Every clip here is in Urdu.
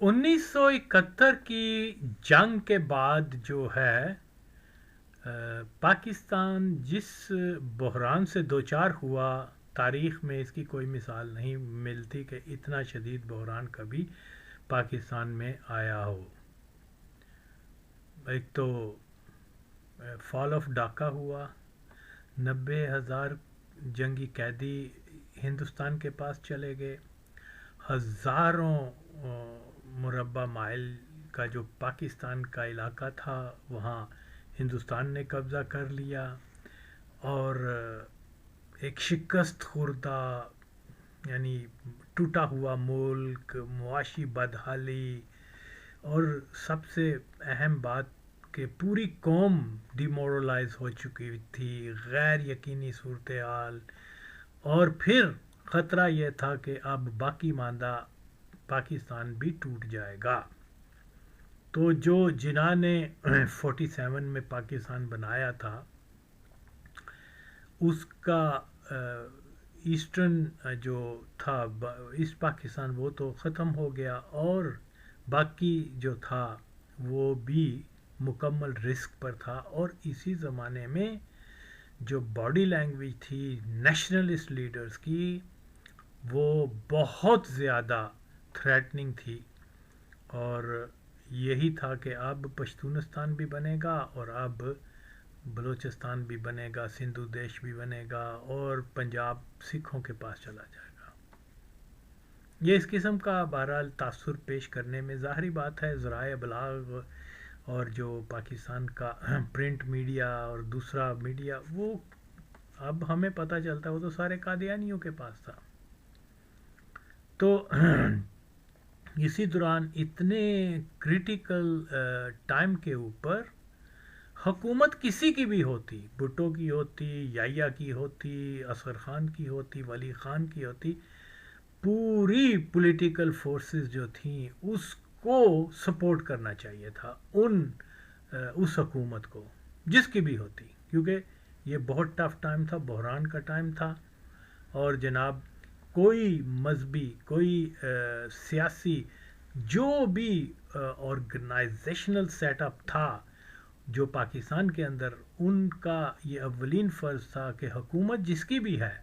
1971 کی جنگ کے بعد جو ہے پاکستان جس بحران سے دوچار ہوا، تاریخ میں اس کی کوئی مثال نہیں ملتی کہ اتنا شدید بحران کبھی پاکستان میں آیا ہو۔ ایک تو فال آف ڈھاکہ ہوا، 90,000 جنگی قیدی ہندوستان کے پاس چلے گئے، ہزاروں مربع مائل کا جو پاکستان کا علاقہ تھا وہاں ہندوستان نے قبضہ کر لیا، اور ایک شکست خوردہ یعنی ٹوٹا ہوا ملک، معاشی بدحالی، اور سب سے اہم بات کہ پوری قوم ڈیمورلائز ہو چکی تھی، غیر یقینی صورتحال، اور پھر خطرہ یہ تھا کہ اب باقی ماندہ پاکستان بھی ٹوٹ جائے گا۔ تو جو جناح نے 47 میں پاکستان بنایا تھا، اس کا ایسٹرن جو تھا ایسٹ پاکستان وہ تو ختم ہو گیا، اور باقی جو تھا وہ بھی مکمل رسک پر تھا۔ اور اسی زمانے میں جو باڈی لینگویج تھی نیشنلسٹ لیڈرز کی، وہ بہت زیادہ تھریٹننگ تھی، اور یہی تھا کہ اب پشتونستان بھی بنے گا، اور اب بلوچستان بھی بنے گا، سندھو دیش بھی بنے گا، اور پنجاب سکھوں کے پاس چلا جائے گا۔ یہ اس قسم کا بہرحال تاثر پیش کرنے میں ظاہری بات ہے ذرائع ابلاغ اور جو پاکستان کا پرنٹ میڈیا اور دوسرا میڈیا، وہ اب ہمیں پتہ چلتا ہے وہ تو سارے قادیانیوں کے پاس تھا۔ تو اسی دوران اتنے کریٹیکل ٹائم کے اوپر حکومت کسی کی بھی ہوتی، بھٹو کی ہوتی، یحییٰ کی ہوتی، اصغر خان کی ہوتی، ولی خان کی ہوتی، پوری پولیٹیکل فورسز جو تھیں اس کو سپورٹ کرنا چاہیے تھا اس حکومت کو، جس کی بھی ہوتی، کیونکہ یہ بہت ٹف ٹائم تھا، بحران کا ٹائم تھا، اور جناب کوئی مذہبی، کوئی سیاسی، جو بھی آرگنائزیشنل سیٹ اپ تھا جو پاکستان کے اندر، ان کا یہ اولین فرض تھا کہ حکومت جس کی بھی ہے،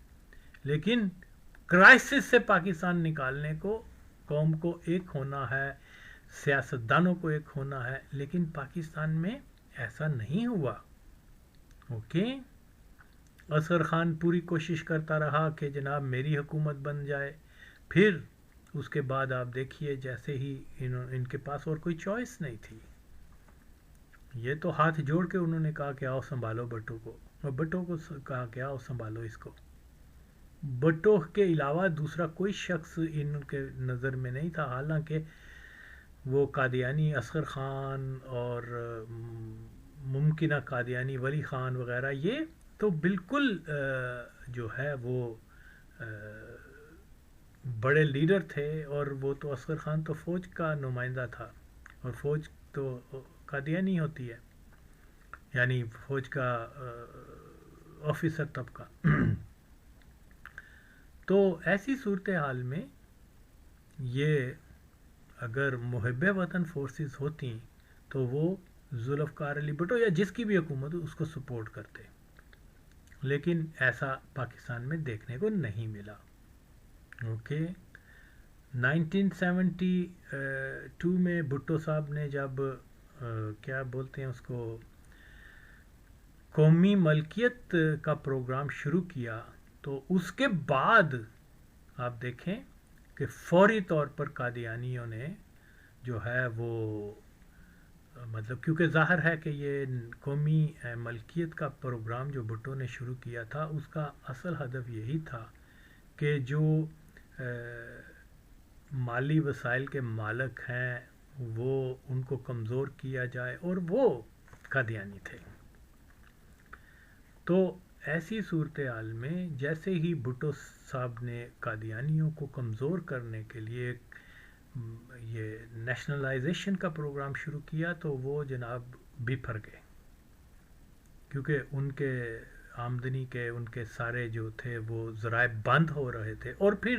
لیکن کرائسس سے پاکستان نکالنے کو قوم کو ایک ہونا ہے، سیاستدانوں کو ایک ہونا ہے، لیکن پاکستان میں ایسا نہیں ہوا۔ اوکے، اصغر خان پوری کوشش کرتا رہا کہ جناب میری حکومت بن جائے، پھر اس کے بعد آپ دیکھیے جیسے ہی ان کے پاس اور کوئی چوائس نہیں تھی، یہ تو ہاتھ جوڑ کے انہوں نے کہا کہ آؤ سنبھالو بھٹو کو، اور بھٹو کو کہا کہ آؤ سنبھالو اس کو۔ بھٹو کے علاوہ دوسرا کوئی شخص ان کے نظر میں نہیں تھا، حالانکہ وہ قادیانی اصغر خان اور ممکنہ قادیانی ولی خان وغیرہ یہ تو بالکل جو ہے وہ بڑے لیڈر تھے، اور وہ تو اصغر خان تو فوج کا نمائندہ تھا، اور فوج تو قادیانی ہوتی ہے، یعنی فوج کا آفیسر طبقہ۔ تو ایسی صورتحال میں یہ اگر محب وطن فورسز ہوتی تو وہ ذوالفقار علی بھٹو یا جس کی بھی حکومت ہو اس کو سپورٹ کرتے، لیکن ایسا پاکستان میں دیکھنے کو نہیں ملا۔ اوکے، 1972 میں بھٹو صاحب نے جب کیا بولتے ہیں اس کو، قومی ملکیت کا پروگرام شروع کیا، تو اس کے بعد آپ دیکھیں کہ فوری طور پر قادیانیوں نے جو ہے وہ مطلب، کیونکہ ظاہر ہے کہ یہ قومی ملکیت کا پروگرام جو بھٹو نے شروع کیا تھا اس کا اصل ہدف یہی تھا کہ جو مالی وسائل کے مالک ہیں وہ ان کو کمزور کیا جائے، اور وہ قادیانی تھے۔ تو ایسی صورتحال میں جیسے ہی بھٹو صاحب نے قادیانیوں کو کمزور کرنے کے لیے یہ نیشنلائزیشن کا پروگرام شروع کیا، تو وہ جناب بفر گئے، کیونکہ ان کے آمدنی کے ان کے سارے جو تھے وہ ذرائع بند ہو رہے تھے، اور پھر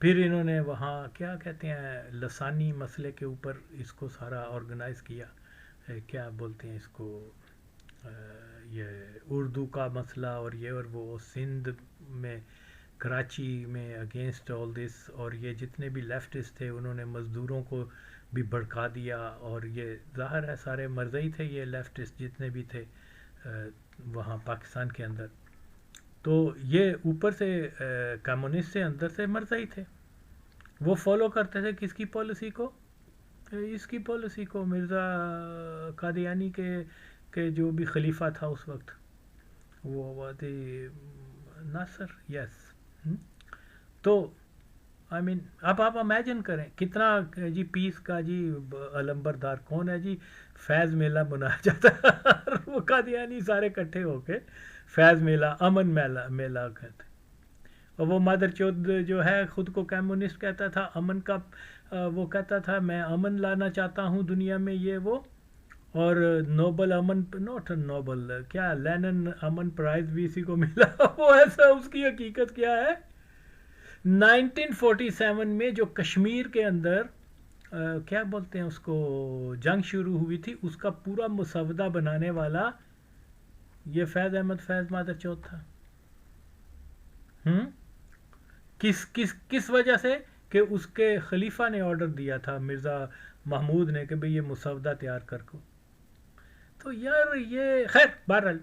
پھر انہوں نے وہاں کیا کہتے ہیں لسانی مسئلے کے اوپر اس کو سارا آرگنائز کیا، کیا بولتے ہیں اس کو، یہ اردو کا مسئلہ اور یہ اور وہ سندھ میں کراچی میں اگینسٹ آل دس، اور یہ جتنے بھی لیفٹسٹ تھے انہوں نے مزدوروں کو بھی بھڑکا دیا، اور یہ ظاہر ہے سارے مرزئی تھے یہ لیفٹسٹ جتنے بھی تھے وہاں پاکستان کے اندر، تو یہ اوپر سے کمیونسٹ سے اندر سے مرزئی تھے، وہ فالو کرتے تھے کس کی پالیسی کو، اس کی پالیسی کو، مرزا قادیانی کے جو بھی خلیفہ تھا اس وقت، وہ وادی ناصر، یس. تو آئی مین اب آپ امیجن کریں کتنا جی پیس کا جی علمبردار کون ہے جی، فیض میلہ منایا جاتا ہے وہ قادیانی سارے اکٹھے ہو کے فیض میلہ، امن میلہ کہتے، اور وہ مادر چود جو ہے خود کو کمیونسٹ کہتا تھا، امن کا وہ کہتا تھا میں امن لانا چاہتا ہوں دنیا میں، یہ وہ، اور نوبل امن، نوٹ نوبل کیا، لینن امن پرائز بھی اسی کو ملا وہ ایسا، اس کی حقیقت کیا ہے، 1947 میں جو کشمیر کے اندر کیا بولتے ہیں اس کو جنگ شروع ہوئی تھی، اس کا پورا مسودہ بنانے والا یہ فیض احمد فیض مادر چوتھ تھا. کس وجہ سے، کہ اس کے خلیفہ نے آرڈر دیا تھا مرزا محمود نے کہ بھئی یہ مسودہ تیار کر کو. تو یار یہ خیر بہرحال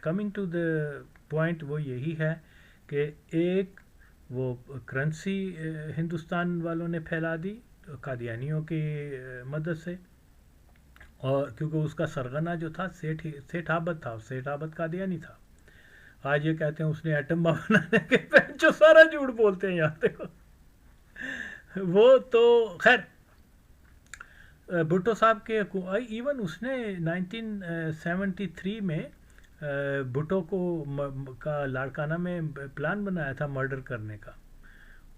کمنگ ٹو دا پوائنٹ وہ یہی ہے کہ ایک وہ کرنسی ہندوستان والوں نے پھیلا دی قادیانیوں کی مدد سے، اور کیونکہ اس کا سرغنہ جو تھا سیٹھ عابد تھا، سیٹھ عابد قادیانی تھا. آج یہ کہتے ہیں اس نے ایٹم بم بنانے کے جو سارا جھوٹ بولتے ہیں یار دیکھو وہ تو خیر بھٹو صاحب کے ایون اس نے 1973 میں بھٹو کو کا لاڑکانہ میں پلان بنایا تھا مرڈر کرنے کا،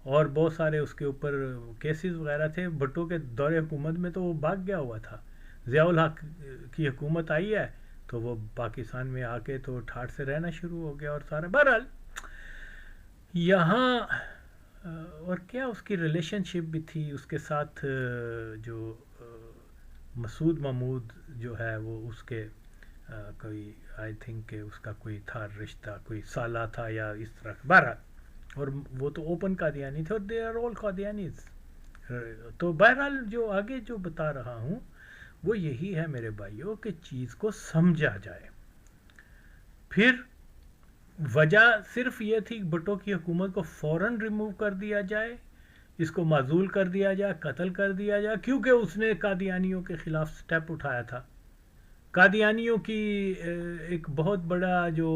اور بہت سارے اس کے اوپر کیسز وغیرہ تھے. بھٹو کے دور حکومت میں تو وہ بھاگ گیا ہوا تھا، ضیاء الحق کی حکومت آئی ہے تو وہ پاکستان میں آ کے تو ٹھاٹھ سے رہنا شروع ہو گیا اور سارا. بہرحال یہاں اور کیا اس کی ریلیشن شپ بھی تھی اس کے ساتھ، جو مسعود محمود جو ہے وہ اس کے کوئی آئی تھنک کہ اس کا کوئی تھا رشتہ، کوئی سالہ تھا یا اس طرح. بہرحال اور وہ تو اوپن قادیانی تھے، اور دے آر آل قادیانیز. تو بہرحال جو آگے جو بتا رہا ہوں وہ یہی ہے میرے بھائیوں کہ چیز کو سمجھا جائے. پھر وجہ صرف یہ تھی بھٹو کی حکومت کو فوراً ریموو کر دیا جائے، اس کو معزول کر دیا جائے، قتل کر دیا جائے، کیونکہ اس نے قادیانیوں کے خلاف سٹیپ اٹھایا تھا. قادیانیوں کی ایک بہت بڑا جو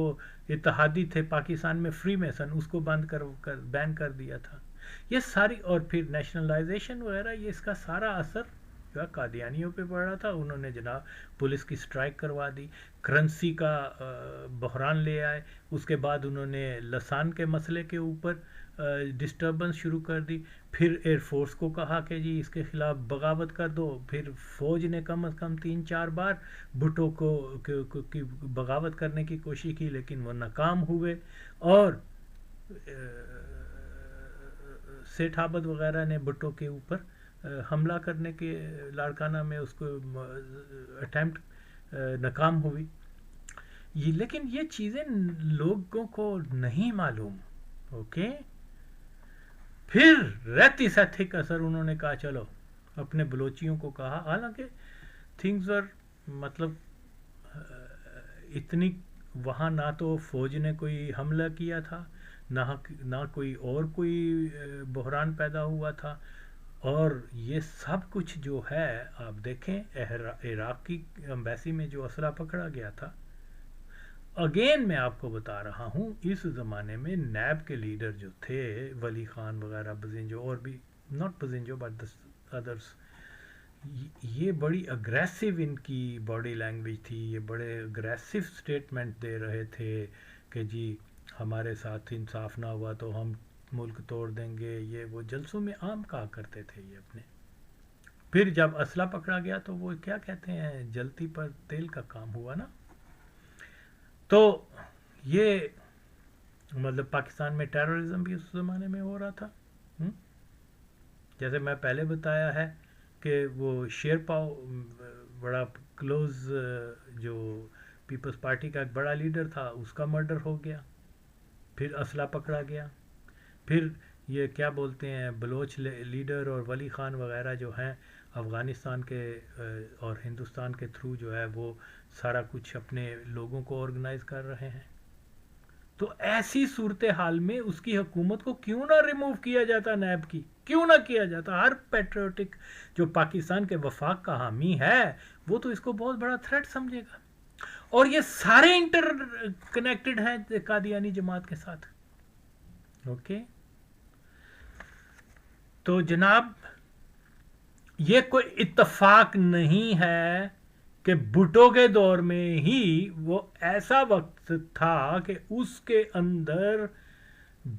اتحادی تھے پاکستان میں فری میسن، اس کو بین کر دیا تھا. یہ ساری اور پھر نیشنلائزیشن وغیرہ، یہ اس کا سارا اثر جو ہے قادیانیوں پہ پڑ رہا تھا. انہوں نے جناب پولیس کی سٹرائک کروا دی، کرنسی کا بحران لے آئے، اس کے بعد انہوں نے لسان کے مسئلے کے اوپر ڈسٹربنس شروع کر دی. پھر ایئر فورس کو کہا کہ جی اس کے خلاف بغاوت کر دو. پھر فوج نے کم از کم 3-4 بار بھٹو کو کی بغاوت کرنے کی کوشش کی لیکن وہ ناکام ہوئے، اور سیٹھ عابد وغیرہ نے بھٹو کے اوپر حملہ کرنے کے لاڑکانہ میں اس کو اٹیمپٹ ناکام ہوئی. لیکن یہ چیزیں لوگوں کو نہیں معلوم. اوکے پھر رہتی سیتھک اثر انہوں نے کہا چلو اپنے بلوچیوں کو کہا، حالانکہ تھنگز ور مطلب اتنی وہاں نہ تو فوج نے کوئی حملہ کیا تھا، نہ کوئی اور کوئی بحران پیدا ہوا تھا، اور یہ سب کچھ جو ہے آپ دیکھیں عراق کی ایمبیسی میں جو اسلحہ پکڑا گیا تھا. اگین میں آپ کو بتا رہا ہوں اس زمانے میں نیب کے لیڈر جو تھے ولی خان وغیرہ، بزنجو اور بھی، ناٹ بزنجو بٹ ادرس، یہ بڑی اگریسو ان کی باڈی لینگویج تھی، یہ بڑے اگریسو سٹیٹمنٹ دے رہے تھے کہ جی ہمارے ساتھ انصاف نہ ہوا تو ہم ملک توڑ دیں گے، یہ وہ جلسوں میں عام کہا کرتے تھے یہ اپنے. پھر جب اسلحہ پکڑا گیا تو وہ کیا کہتے ہیں جلتی پر تیل کا کام ہوا نا. تو یہ مطلب پاکستان میں ٹیررزم بھی اس زمانے میں ہو رہا تھا. جیسے میں پہلے بتایا ہے کہ وہ شیرپاؤ بڑا کلوز جو پیپلز پارٹی کا ایک بڑا لیڈر تھا، اس کا مرڈر ہو گیا، پھر اسلحہ پکڑا گیا، پھر یہ کیا بولتے ہیں بلوچ لیڈر اور ولی خان وغیرہ جو ہیں افغانستان کے اور ہندوستان کے تھرو جو ہے وہ سارا کچھ اپنے لوگوں کو آرگنائز کر رہے ہیں. تو ایسی صورتحال میں اس کی حکومت کو کیوں نہ ریموو کیا جاتا، نیب کی کیوں نہ کیا جاتا؟ ہر پیٹریوٹک جو پاکستان کے وفاق کا حامی ہے وہ تو اس کو بہت بڑا تھریٹ سمجھے گا. اور یہ سارے انٹر کنیکٹڈ ہیں قادیانی جماعت کے ساتھ. اوکے تو جناب یہ کوئی اتفاق نہیں ہے کہ بھٹو کے دور میں ہی وہ ایسا وقت تھا کہ اس کے اندر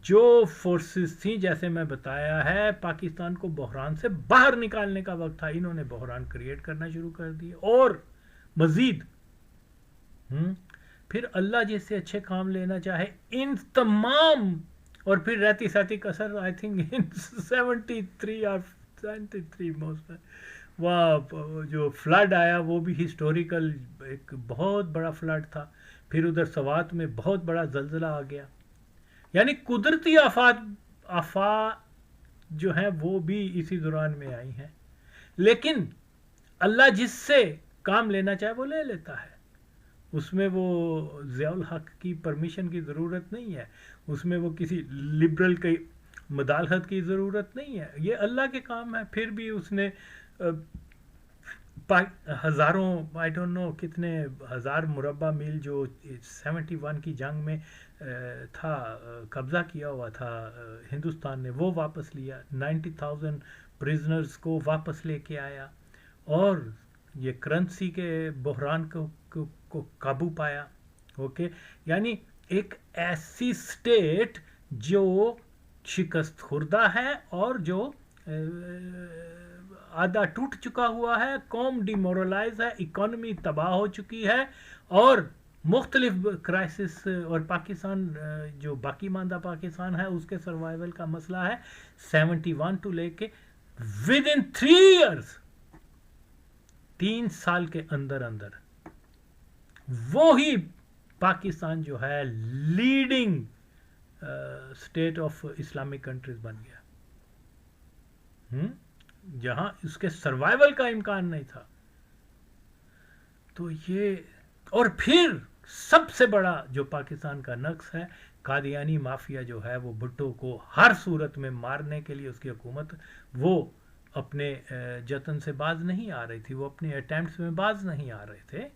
جو فورسز تھیں، جیسے میں بتایا ہے، پاکستان کو بحران سے باہر نکالنے کا وقت تھا. انہوں نے بحران کریٹ کرنا شروع کر دیے اور مزید پھر اللہ جس سے اچھے کام لینا چاہے ان تمام، اور پھر رہتی ساتھی کسر آئی تھنک 73 اور 73 موسٹ وہ جو فلڈ آیا وہ بھی ہسٹوریکل ایک بہت بڑا فلڈ تھا. پھر ادھر سوات میں بہت بڑا زلزلہ آ گیا. یعنی قدرتی آفات جو ہیں وہ بھی اسی دوران میں آئی ہیں. لیکن اللہ جس سے کام لینا چاہے وہ لے لیتا ہے. اس میں وہ ضیاء الحق کی پرمیشن کی ضرورت نہیں ہے، اس میں وہ کسی لبرل کی مداخلت کی ضرورت نہیں ہے. یہ اللہ کے کام ہے. پھر بھی اس نے ہزاروں آئی ڈونٹ نو کتنے ہزار مربع میل جو 71 کی جنگ میں تھا قبضہ کیا ہوا تھا ہندوستان نے، وہ واپس لیا. 90,000 پرزنرز کو واپس لے کے آیا اور یہ کرنسی کے بحران کو قابو پایا. اوکے یعنی ایک ایسی سٹیٹ جو شکست خوردہ ہے اور جو آدھا ٹوٹ چکا ہوا ہے، قوم ڈی مورلائز ہے، اکانومی تباہ ہو چکی ہے اور مختلف کرائسس، اور پاکستان جو باقی ماندہ پاکستان ہے اس کے سروائیول کا مسئلہ ہے 71 ٹو لے کے ود ان 3 ایئرز 3 سال کے اندر وہی پاکستان جو ہے leading state of Islamic countries بن گیا، جہاں اس کے سروائیول کا امکان نہیں تھا. تو یہ، اور پھر سب سے بڑا جو پاکستان کا نقص ہے، قادیانی مافیا جو ہے وہ بھٹو کو ہر صورت میں مارنے کے لیے اس کی حکومت وہ اپنے جتن سے باز نہیں آ رہی تھی، وہ اپنے اٹیمپٹس میں باز نہیں آ رہے تھے،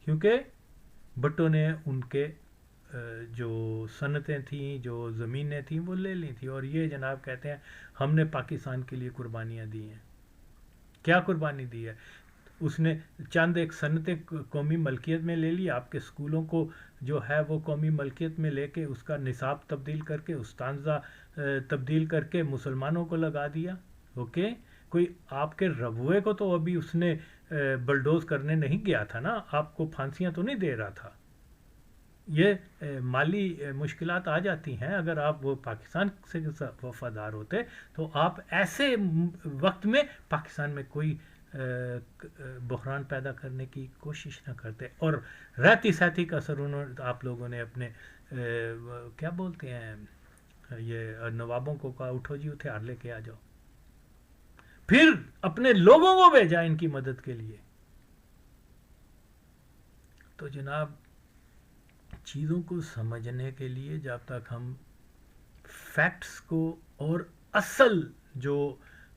کیونکہ بھٹو نے ان کے جو صنعتیں تھیں، جو زمینیں تھیں وہ لے لی تھیں. اور یہ جناب کہتے ہیں ہم نے پاکستان کے لیے قربانیاں دی ہیں. کیا قربانی دی ہے؟ اس نے چند ایک صنعتیں قومی ملکیت میں لے لی، آپ کے اسکولوں کو جو ہے وہ قومی ملکیت میں لے کے اس کا نصاب تبدیل کر کے، استانزہ تبدیل کر کے مسلمانوں کو لگا دیا. اوکے کوئی آپ کے ربوے کو تو ابھی اس نے بلڈوز کرنے نہیں گیا تھا نا، آپ کو پھانسیاں تو نہیں دے رہا تھا. یہ مالی مشکلات آ جاتی ہیں. اگر آپ وہ پاکستان سے وفادار ہوتے تو آپ ایسے وقت میں پاکستان میں کوئی بحران پیدا کرنے کی کوشش نہ کرتے. اور رہتی سہتی کا اثر آپ لوگوں نے اپنے کیا بولتے ہیں یہ نوابوں کو کہا اٹھو جی ہتھیار لے کے آ جاؤ، پھر اپنے لوگوں کو بھیجا ان کی مدد کے لیے. تو جناب چیزوں کو سمجھنے کے لیے جب تک ہم فیکٹس کو اور اصل جو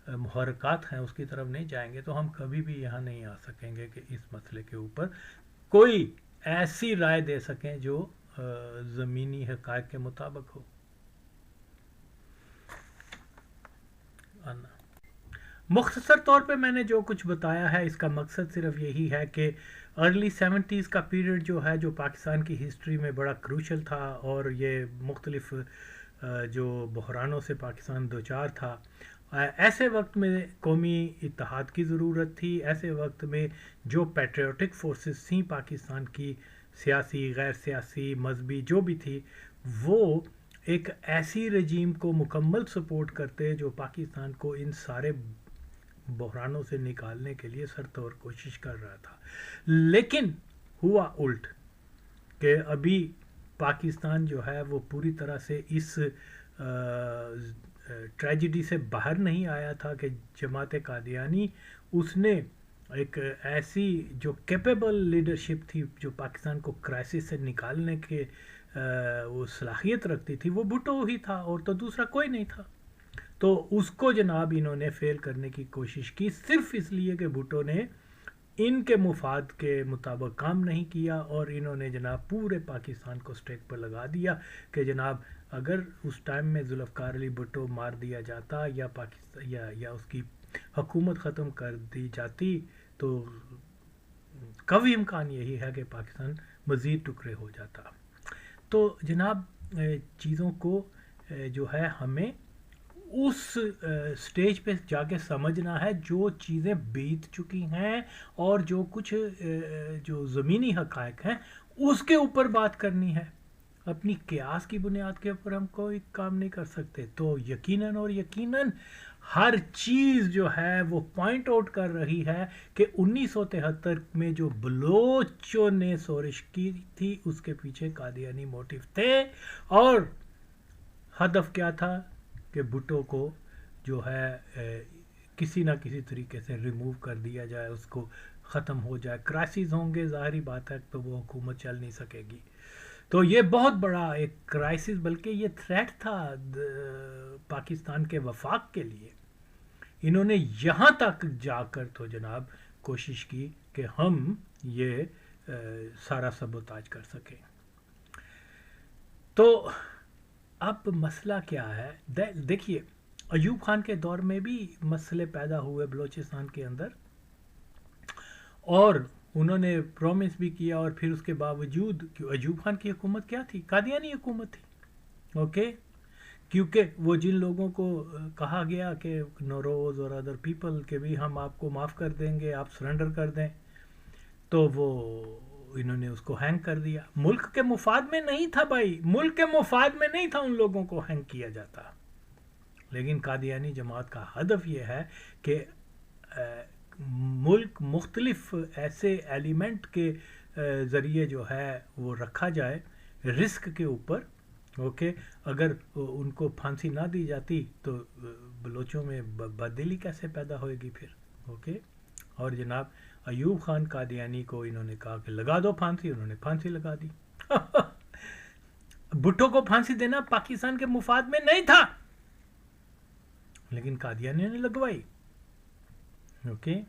محرکات ہیں اس کی طرف نہیں جائیں گے تو ہم کبھی بھی یہاں نہیں آ سکیں گے کہ اس مسئلے کے اوپر کوئی ایسی رائے دے سکیں جو زمینی حقائق کے مطابق ہو. مختصر طور پہ میں نے جو کچھ بتایا ہے اس کا مقصد صرف یہی ہے کہ ارلی 70s کا پیریڈ جو ہے جو پاکستان کی ہسٹری میں بڑا کروشل تھا اور یہ مختلف جو بحرانوں سے پاکستان دوچار تھا، ایسے وقت میں قومی اتحاد کی ضرورت تھی. ایسے وقت میں جو پیٹریوٹک فورسز تھیں پاکستان کی، سیاسی غیر سیاسی مذہبی جو بھی تھی، وہ ایک ایسی رجیم کو مکمل سپورٹ کرتے جو پاکستان کو ان سارے بحرانوں سے نکالنے کے لیے سرتور کوشش کر رہا تھا. لیکن ہوا الٹ کہ ابھی پاکستان جو ہے وہ پوری طرح سے اس ٹریجڈی سے باہر نہیں آیا تھا کہ جماعت قادیانی اس نے ایک ایسی جو کیپیبل لیڈرشپ تھی جو پاکستان کو کرائسس سے نکالنے کے وہ صلاحیت رکھتی تھی وہ بھٹو ہی تھا اور تو دوسرا کوئی نہیں تھا. تو اس کو جناب انہوں نے فیل کرنے کی کوشش کی صرف اس لیے کہ بھٹو نے ان کے مفاد کے مطابق کام نہیں کیا اور انہوں نے جناب پورے پاکستان کو اسٹیک پر لگا دیا کہ جناب اگر اس ٹائم میں ذوالفقار علی بھٹو مار دیا جاتا یا پاکستان یا اس کی حکومت ختم کر دی جاتی تو قوی امکان یہی ہے کہ پاکستان مزید ٹکڑے ہو جاتا. تو جناب چیزوں کو جو ہے ہمیں اس سٹیج پہ جا کے سمجھنا ہے جو چیزیں بیت چکی ہیں اور جو کچھ جو زمینی حقائق ہیں اس کے اوپر بات کرنی ہے. اپنی قیاس کی بنیاد کے اوپر ہم کوئی کام نہیں کر سکتے. تو یقیناً ہر چیز جو ہے وہ پوائنٹ آؤٹ کر رہی ہے کہ 1973 میں جو بلوچوں نے سورش کی تھی اس کے پیچھے قادیانی موٹیو تھے اور ہدف کیا تھا کہ بھٹو کو جو ہے کسی نہ کسی طریقے سے ریموو کر دیا جائے, اس کو ختم ہو جائے. کرائسس ہوں گے ظاہری بات ہے تو وہ حکومت چل نہیں سکے گی. تو یہ بہت بڑا ایک کرائسس بلکہ یہ تھریٹ تھا پاکستان کے وفاق کے لیے. انہوں نے یہاں تک جا کر تو جناب کوشش کی کہ ہم یہ سارا سبوتاج کر سکیں. تو اب مسئلہ کیا ہے؟ دیکھیے ایوب خان کے دور میں بھی مسئلے پیدا ہوئے بلوچستان کے اندر اور انہوں نے پرومس بھی کیا اور پھر اس کے باوجود ایوب خان کی حکومت کیا تھی؟ قادیانی حکومت تھی. اوکے, کیونکہ وہ جن لوگوں کو کہا گیا کہ نوروز اور ادر پیپل کہ بھی ہم آپ کو معاف کر دیں گے, آپ سرنڈر کر دیں, تو وہ انہوں نے اس کو ہینگ کر دیا. ملک کے مفاد میں نہیں تھا بھائی, ملک کے مفاد میں نہیں تھا ان لوگوں کو ہینگ کیا جاتا. لیکن قادیانی جماعت کا ہدف یہ ہے کہ ملک مختلف ایسے ایلیمنٹ کے ذریعے جو ہے وہ رکھا جائے رسک کے اوپر. اوکے, اگر ان کو پھانسی نہ دی جاتی تو بلوچوں میں بددلی کیسے پیدا ہوئے گی پھر. اوکے, اور جناب ایوب خان قادیانی کو انہوں نے کہا کہ لگا دو پھانسی, انہوں نے پھانسی لگا دی. بھٹو کو پھانسی دینا پاکستان کے مفاد میں نہیں تھا لیکن قادیانی نے لگوائی. اوکے,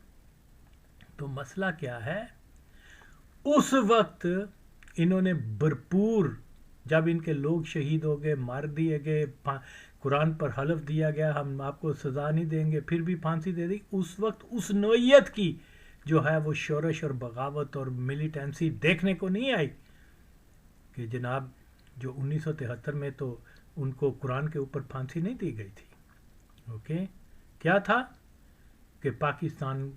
تو مسئلہ کیا ہے؟ اس وقت انہوں نے بھرپور, جب ان کے لوگ شہید ہو گئے, مار دیے گئے, قرآن پر حلف دیا گیا ہم آپ کو سزا نہیں دیں گے, پھر بھی پھانسی دے دی, اس وقت اس نوعیت کی جو ہے وہ شورش اور بغاوت اور ملیٹنسی دیکھنے کو نہیں آئی کہ جناب جو 1973 میں تو ان کو قرآن کے اوپر پھانسی نہیں دی گئی تھی. اوکے, کیا تھا کہ پاکستان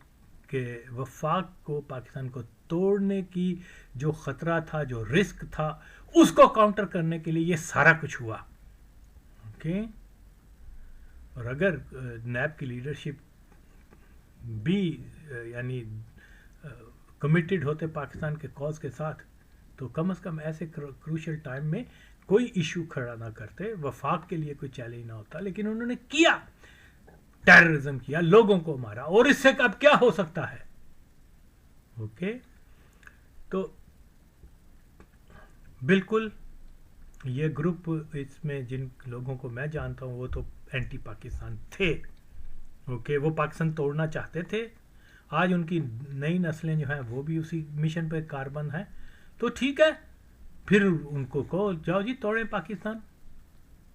کے وفاق کو, پاکستان کو توڑنے کی جو خطرہ تھا, جو رسک تھا, اس کو کاؤنٹر کرنے کے لیے یہ سارا کچھ ہوا. اوکے, اور اگر نیب کی لیڈرشپ بھی یعنی کمیٹڈ ہوتے پاکستان کے کاز کے ساتھ تو کم از کم ایسے کروشل ٹائم میں کوئی ایشو کھڑا نہ کرتے, وفاق کے لیے کوئی چیلنج نہ ہوتا. لیکن انہوں نے کیا, ٹیررزم کیا, لوگوں کو مارا, اور اس سے اب کیا ہو سکتا ہے. اوکے, تو بالکل یہ گروپ اس میں جن لوگوں کو میں جانتا ہوں وہ تو اینٹی پاکستان تھے. اوکے, وہ پاکستان توڑنا چاہتے تھے. آج ان کی نئی نسلیں جو ہیں وہ بھی اسی مشن پہ کاربند ہیں. تو ٹھیک ہے, پھر ان کو کہو جاؤ جی توڑیں پاکستان.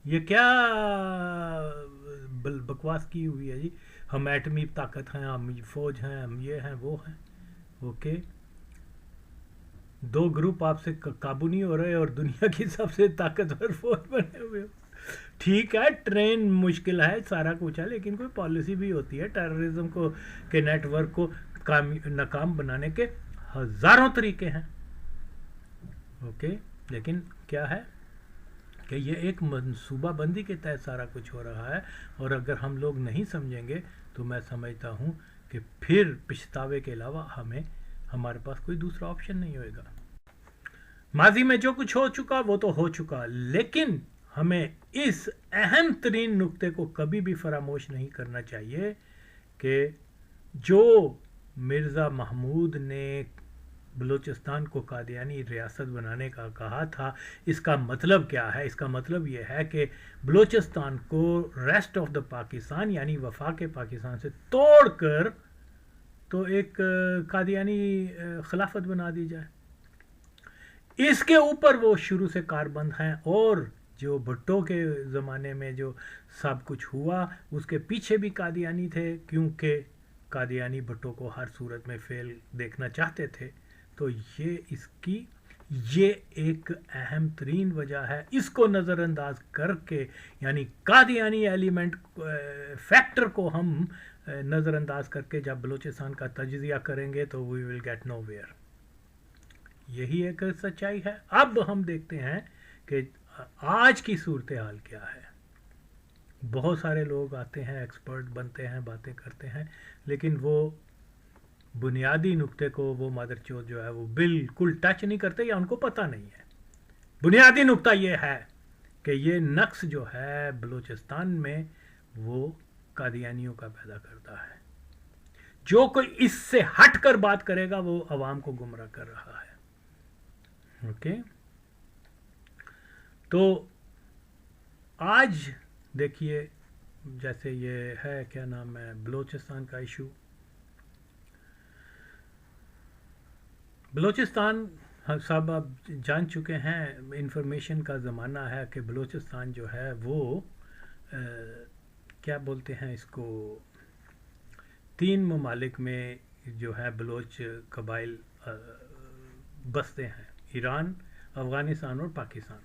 یہ کیا بکواس کی ہوئی ہے جی, ہم ایٹمی طاقت ہیں, ہم فوج ہیں, ہم یہ ہیں وہ ہیں. اوکے, دو گروپ آپ سے قابو نہیں ہو رہے اور دنیا کی سب سے طاقتور فوج بنے ہوئے ہو. ٹھیک ہے, ٹرین مشکل ہے, سارا کچھ ہے, لیکن کوئی پالیسی بھی ہوتی ہے. ٹیررزم کو کے نیٹ ورک کو ناکام بنانے کے ہزاروں طریقے ہیں. اوکے, لیکن کیا ہے کہ یہ ایک منصوبہ بندی کے تحت سارا کچھ ہو رہا ہے، اور اگر ہم لوگ نہیں سمجھیں گے تو میں سمجھتا ہوں کہ پھر پچھتاوے کے علاوہ ہمارے پاس کوئی دوسرا آپشن نہیں ہوئے گا۔ ماضی میں جو کچھ ہو چکا وہ تو ہو چکا، لیکن ہمیں اس اہم ترین نقطے کو کبھی بھی فراموش نہیں کرنا چاہیے کہ جو مرزا محمود نے بلوچستان کو قادیانی ریاست بنانے کا کہا تھا، اس کا مطلب کیا ہے؟ اس کا مطلب یہ ہے کہ بلوچستان کو ریسٹ آف دا پاکستان یعنی وفاق پاکستان سے توڑ کر تو ایک قادیانی خلافت بنا دی جائے۔ اس کے اوپر وہ شروع سے کاربند ہیں، اور جو بھٹو کے زمانے میں جو سب کچھ ہوا اس کے پیچھے بھی قادیانی تھے، کیونکہ قادیانی بھٹو کو ہر صورت میں فیل دیکھنا چاہتے تھے۔ تو یہ ایک اہم ترین وجہ ہے۔ اس کو نظر انداز کر کے، یعنی قادیانی ایلیمنٹ فیکٹر کو ہم نظر انداز کر کے جب بلوچستان کا تجزیہ کریں گے تو وی ول گیٹ نو ویئر۔ یہی ایک سچائی ہے۔ اب ہم دیکھتے ہیں کہ آج کی صورتحال کیا ہے۔ بہت سارے لوگ آتے ہیں، ایکسپرٹ بنتے ہیں، باتیں کرتے ہیں، لیکن وہ بنیادی نقطے کو وہ مادر چوت جو ہے وہ بالکل ٹچ نہیں کرتے، یا ان کو پتہ نہیں ہے۔ بنیادی نقطہ یہ ہے کہ یہ نقص جو ہے بلوچستان میں وہ قادیانیوں کا پیدا کرتا ہے۔ جو کوئی اس سے ہٹ کر بات کرے گا وہ عوام کو گمراہ کر رہا ہے۔ اوکے، تو آج دیکھیے جیسے یہ ہے کیا نام ہے بلوچستان کا ایشو۔ بلوچستان سب آپ جان چکے ہیں، انفارمیشن کا زمانہ ہے کہ بلوچستان جو ہے وہ کیا بولتے ہیں اس کو، 3 ممالک میں جو ہے بلوچ قبائل بستے ہیں، ایران، افغانستان اور پاکستان۔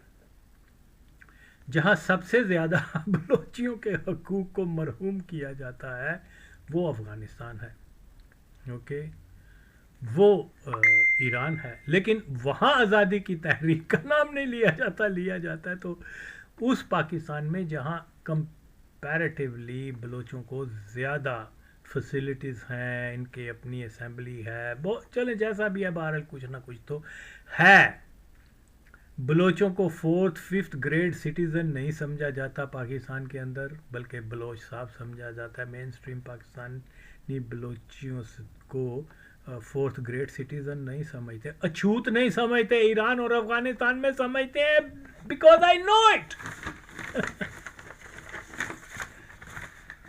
جہاں سب سے زیادہ بلوچیوں کے حقوق کو مرحوم کیا جاتا ہے وہ افغانستان ہے، اوکے، وہ ایران ہے، لیکن وہاں آزادی کی تحریک کا نام نہیں لیا جاتا ہے۔ تو اس پاکستان میں جہاں کمپیریٹیولی بلوچوں کو زیادہ فیسلٹیز ہیں، ان کے اپنی اسمبلی ہے، چلیں جیسا بھی ہے، بہرحال کچھ نہ کچھ تو ہے۔ بلوچوں کو 4th 5th گریڈ سٹیزن نہیں سمجھا جاتا پاکستان کے اندر، بلکہ بلوچ صاحب سمجھا جاتا ہے۔ مین سٹریم پاکستانی بلوچیوں کو 4th گریڈ سٹیزن نہیں سمجھتے، اچھوت نہیں سمجھتے، ایران اور افغانستان میں سمجھتے ہیں، بیکاز آئی نو اٹ۔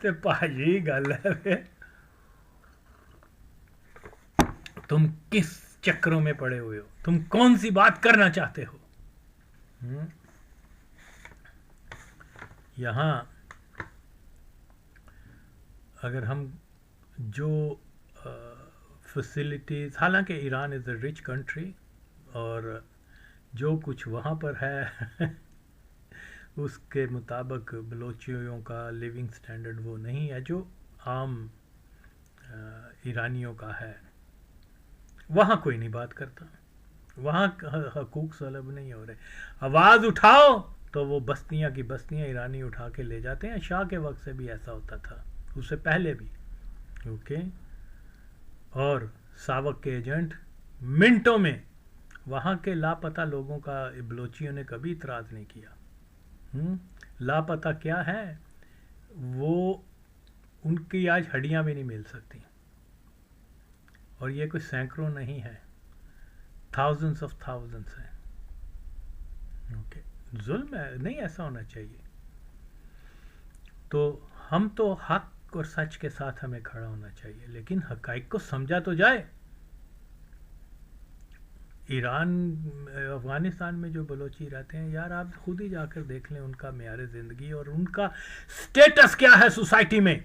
تو پاجی گل ہے، تم کس چکروں میں پڑے ہوئے ہو، تم کون سی بات کرنا چاہتے ہو؟ یہاں اگر ہم جو فیسلٹیز، حالانکہ ایران از اے رچ کنٹری، اور جو کچھ وہاں پر ہے اس کے مطابق بلوچیوں کا لیونگ سٹینڈرڈ وہ نہیں ہے جو عام ایرانیوں کا ہے۔ وہاں کوئی نہیں بات کرتا، وہاں حقوق سلب نہیں ہو رہے۔ آواز اٹھاؤ تو وہ بستیاں کی بستیاں ایرانی اٹھا کے لے جاتے ہیں۔ شاہ کے وقت سے بھی ایسا ہوتا تھا، اس سے پہلے بھی، اوکے۔ اور ساوک کے ایجنٹ منٹوں میں وہاں کے لاپتہ لوگوں کا بلوچیوں نے کبھی اعتراض نہیں کیا۔ لاپتہ کیا ہے، وہ ان کی آج ہڈیاں بھی نہیں مل سکتی، اور یہ کوئی سینکڑوں نہیں ہے، thousands of thousands ہیں، اوکے۔ ظلم ہے، نہیں ایسا ہونا چاہیے۔ تو ہم تو حق اور سچ کے ساتھ ہمیں کھڑا ہونا چاہیے، لیکن حقائق کو سمجھا تو جائے۔ ایران، افغانستان میں جو بلوچی رہتے ہیں، یار آپ خود ہی جا کر دیکھ لیں ان کا معیار زندگی اور ان کا سٹیٹس کیا ہے سوسائٹی میں۔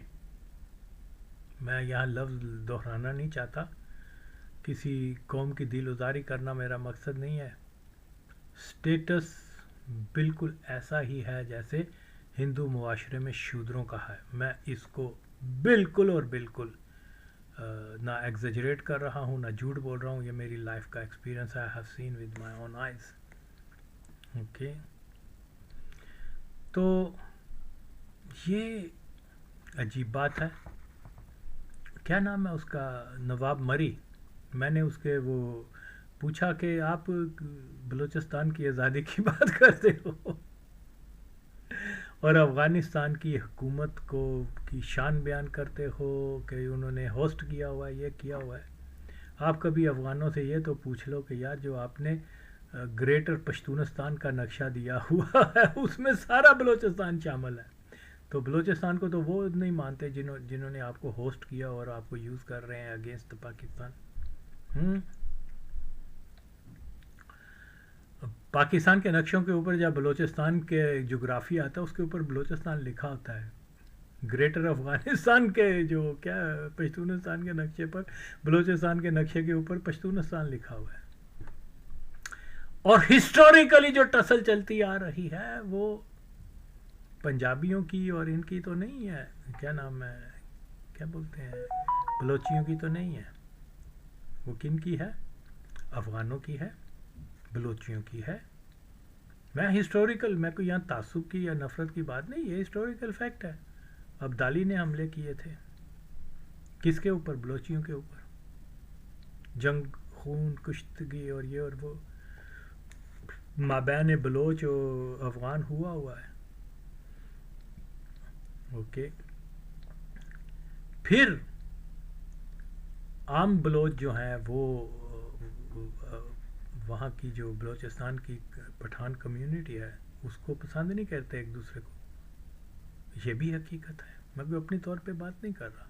میں یہاں لفظ دہرانا نہیں چاہتا، کسی قوم کی دل ازاری کرنا میرا مقصد نہیں ہے۔ سٹیٹس بالکل ایسا ہی ہے جیسے ہندو معاشرے میں شودروں کا ہے۔ میں اس کو بالکل اور بالکل نہ ایگزیجریٹ کر رہا ہوں، نہ جھوٹ بول رہا ہوں، یہ میری لائف کا ایکسپیرینس ہے، I have seen with my own eyes، okay. تو یہ عجیب بات ہے. کیا نام ہے اس کا, نواب مری. میں نے اس کے وہ پوچھا کہ آپ بلوچستان کی آزادی کی بات کرتے ہو اور افغانستان کی حکومت کو کی شان بیان کرتے ہو کہ انہوں نے ہوسٹ کیا ہوا ہے, یہ کیا ہوا ہے. آپ کبھی افغانوں سے یہ تو پوچھ لو کہ یار جو آپ نے گریٹر پشتونستان کا نقشہ دیا ہوا ہے اس میں سارا بلوچستان شامل ہے. تو بلوچستان کو تو وہ نہیں مانتے جنہوں نے آپ کو ہوسٹ کیا اور آپ کو یوز کر رہے ہیں اگینسٹ پاکستان. پاکستان کے نقشوں کے اوپر جب بلوچستان کے جغرافی آتا ہے اس کے اوپر بلوچستان لکھا ہوتا ہے. گریٹر افغانستان کے جو کیا پشتونستان کے نقشے پر, بلوچستان کے نقشے کے اوپر پشتونستان لکھا ہوا ہے. اور ہسٹوریکلی جو ٹسل چلتی آ رہی ہے وہ پنجابیوں کی اور ان کی تو نہیں ہے, کیا نام ہے, کیا بولتے ہیں, بلوچیوں کی تو نہیں ہے. وہ کن کی ہے؟ افغانوں کی ہے, بلوچیوں کی ہے. میں ہسٹوریکل, میں کوئی یہاں تعصب کی یا نفرت کی بات نہیں, یہ ہسٹوریکل فیکٹ ہے. ابدالی نے حملے کیے تھے کس کے اوپر؟ بلوچیوں کے اوپر. جنگ, خون کشتگی اور یہ اور وہ مابین بلوچ و افغان ہوا ہے. اوکے. پھر عام بلوچ جو ہیں وہ وہاں کی جو بلوچستان کی پٹھان کمیونٹی ہے اس کو پسند نہیں کرتے ایک دوسرے کو. یہ بھی حقیقت ہے, میں کوئی اپنی طور پہ بات نہیں کر رہا.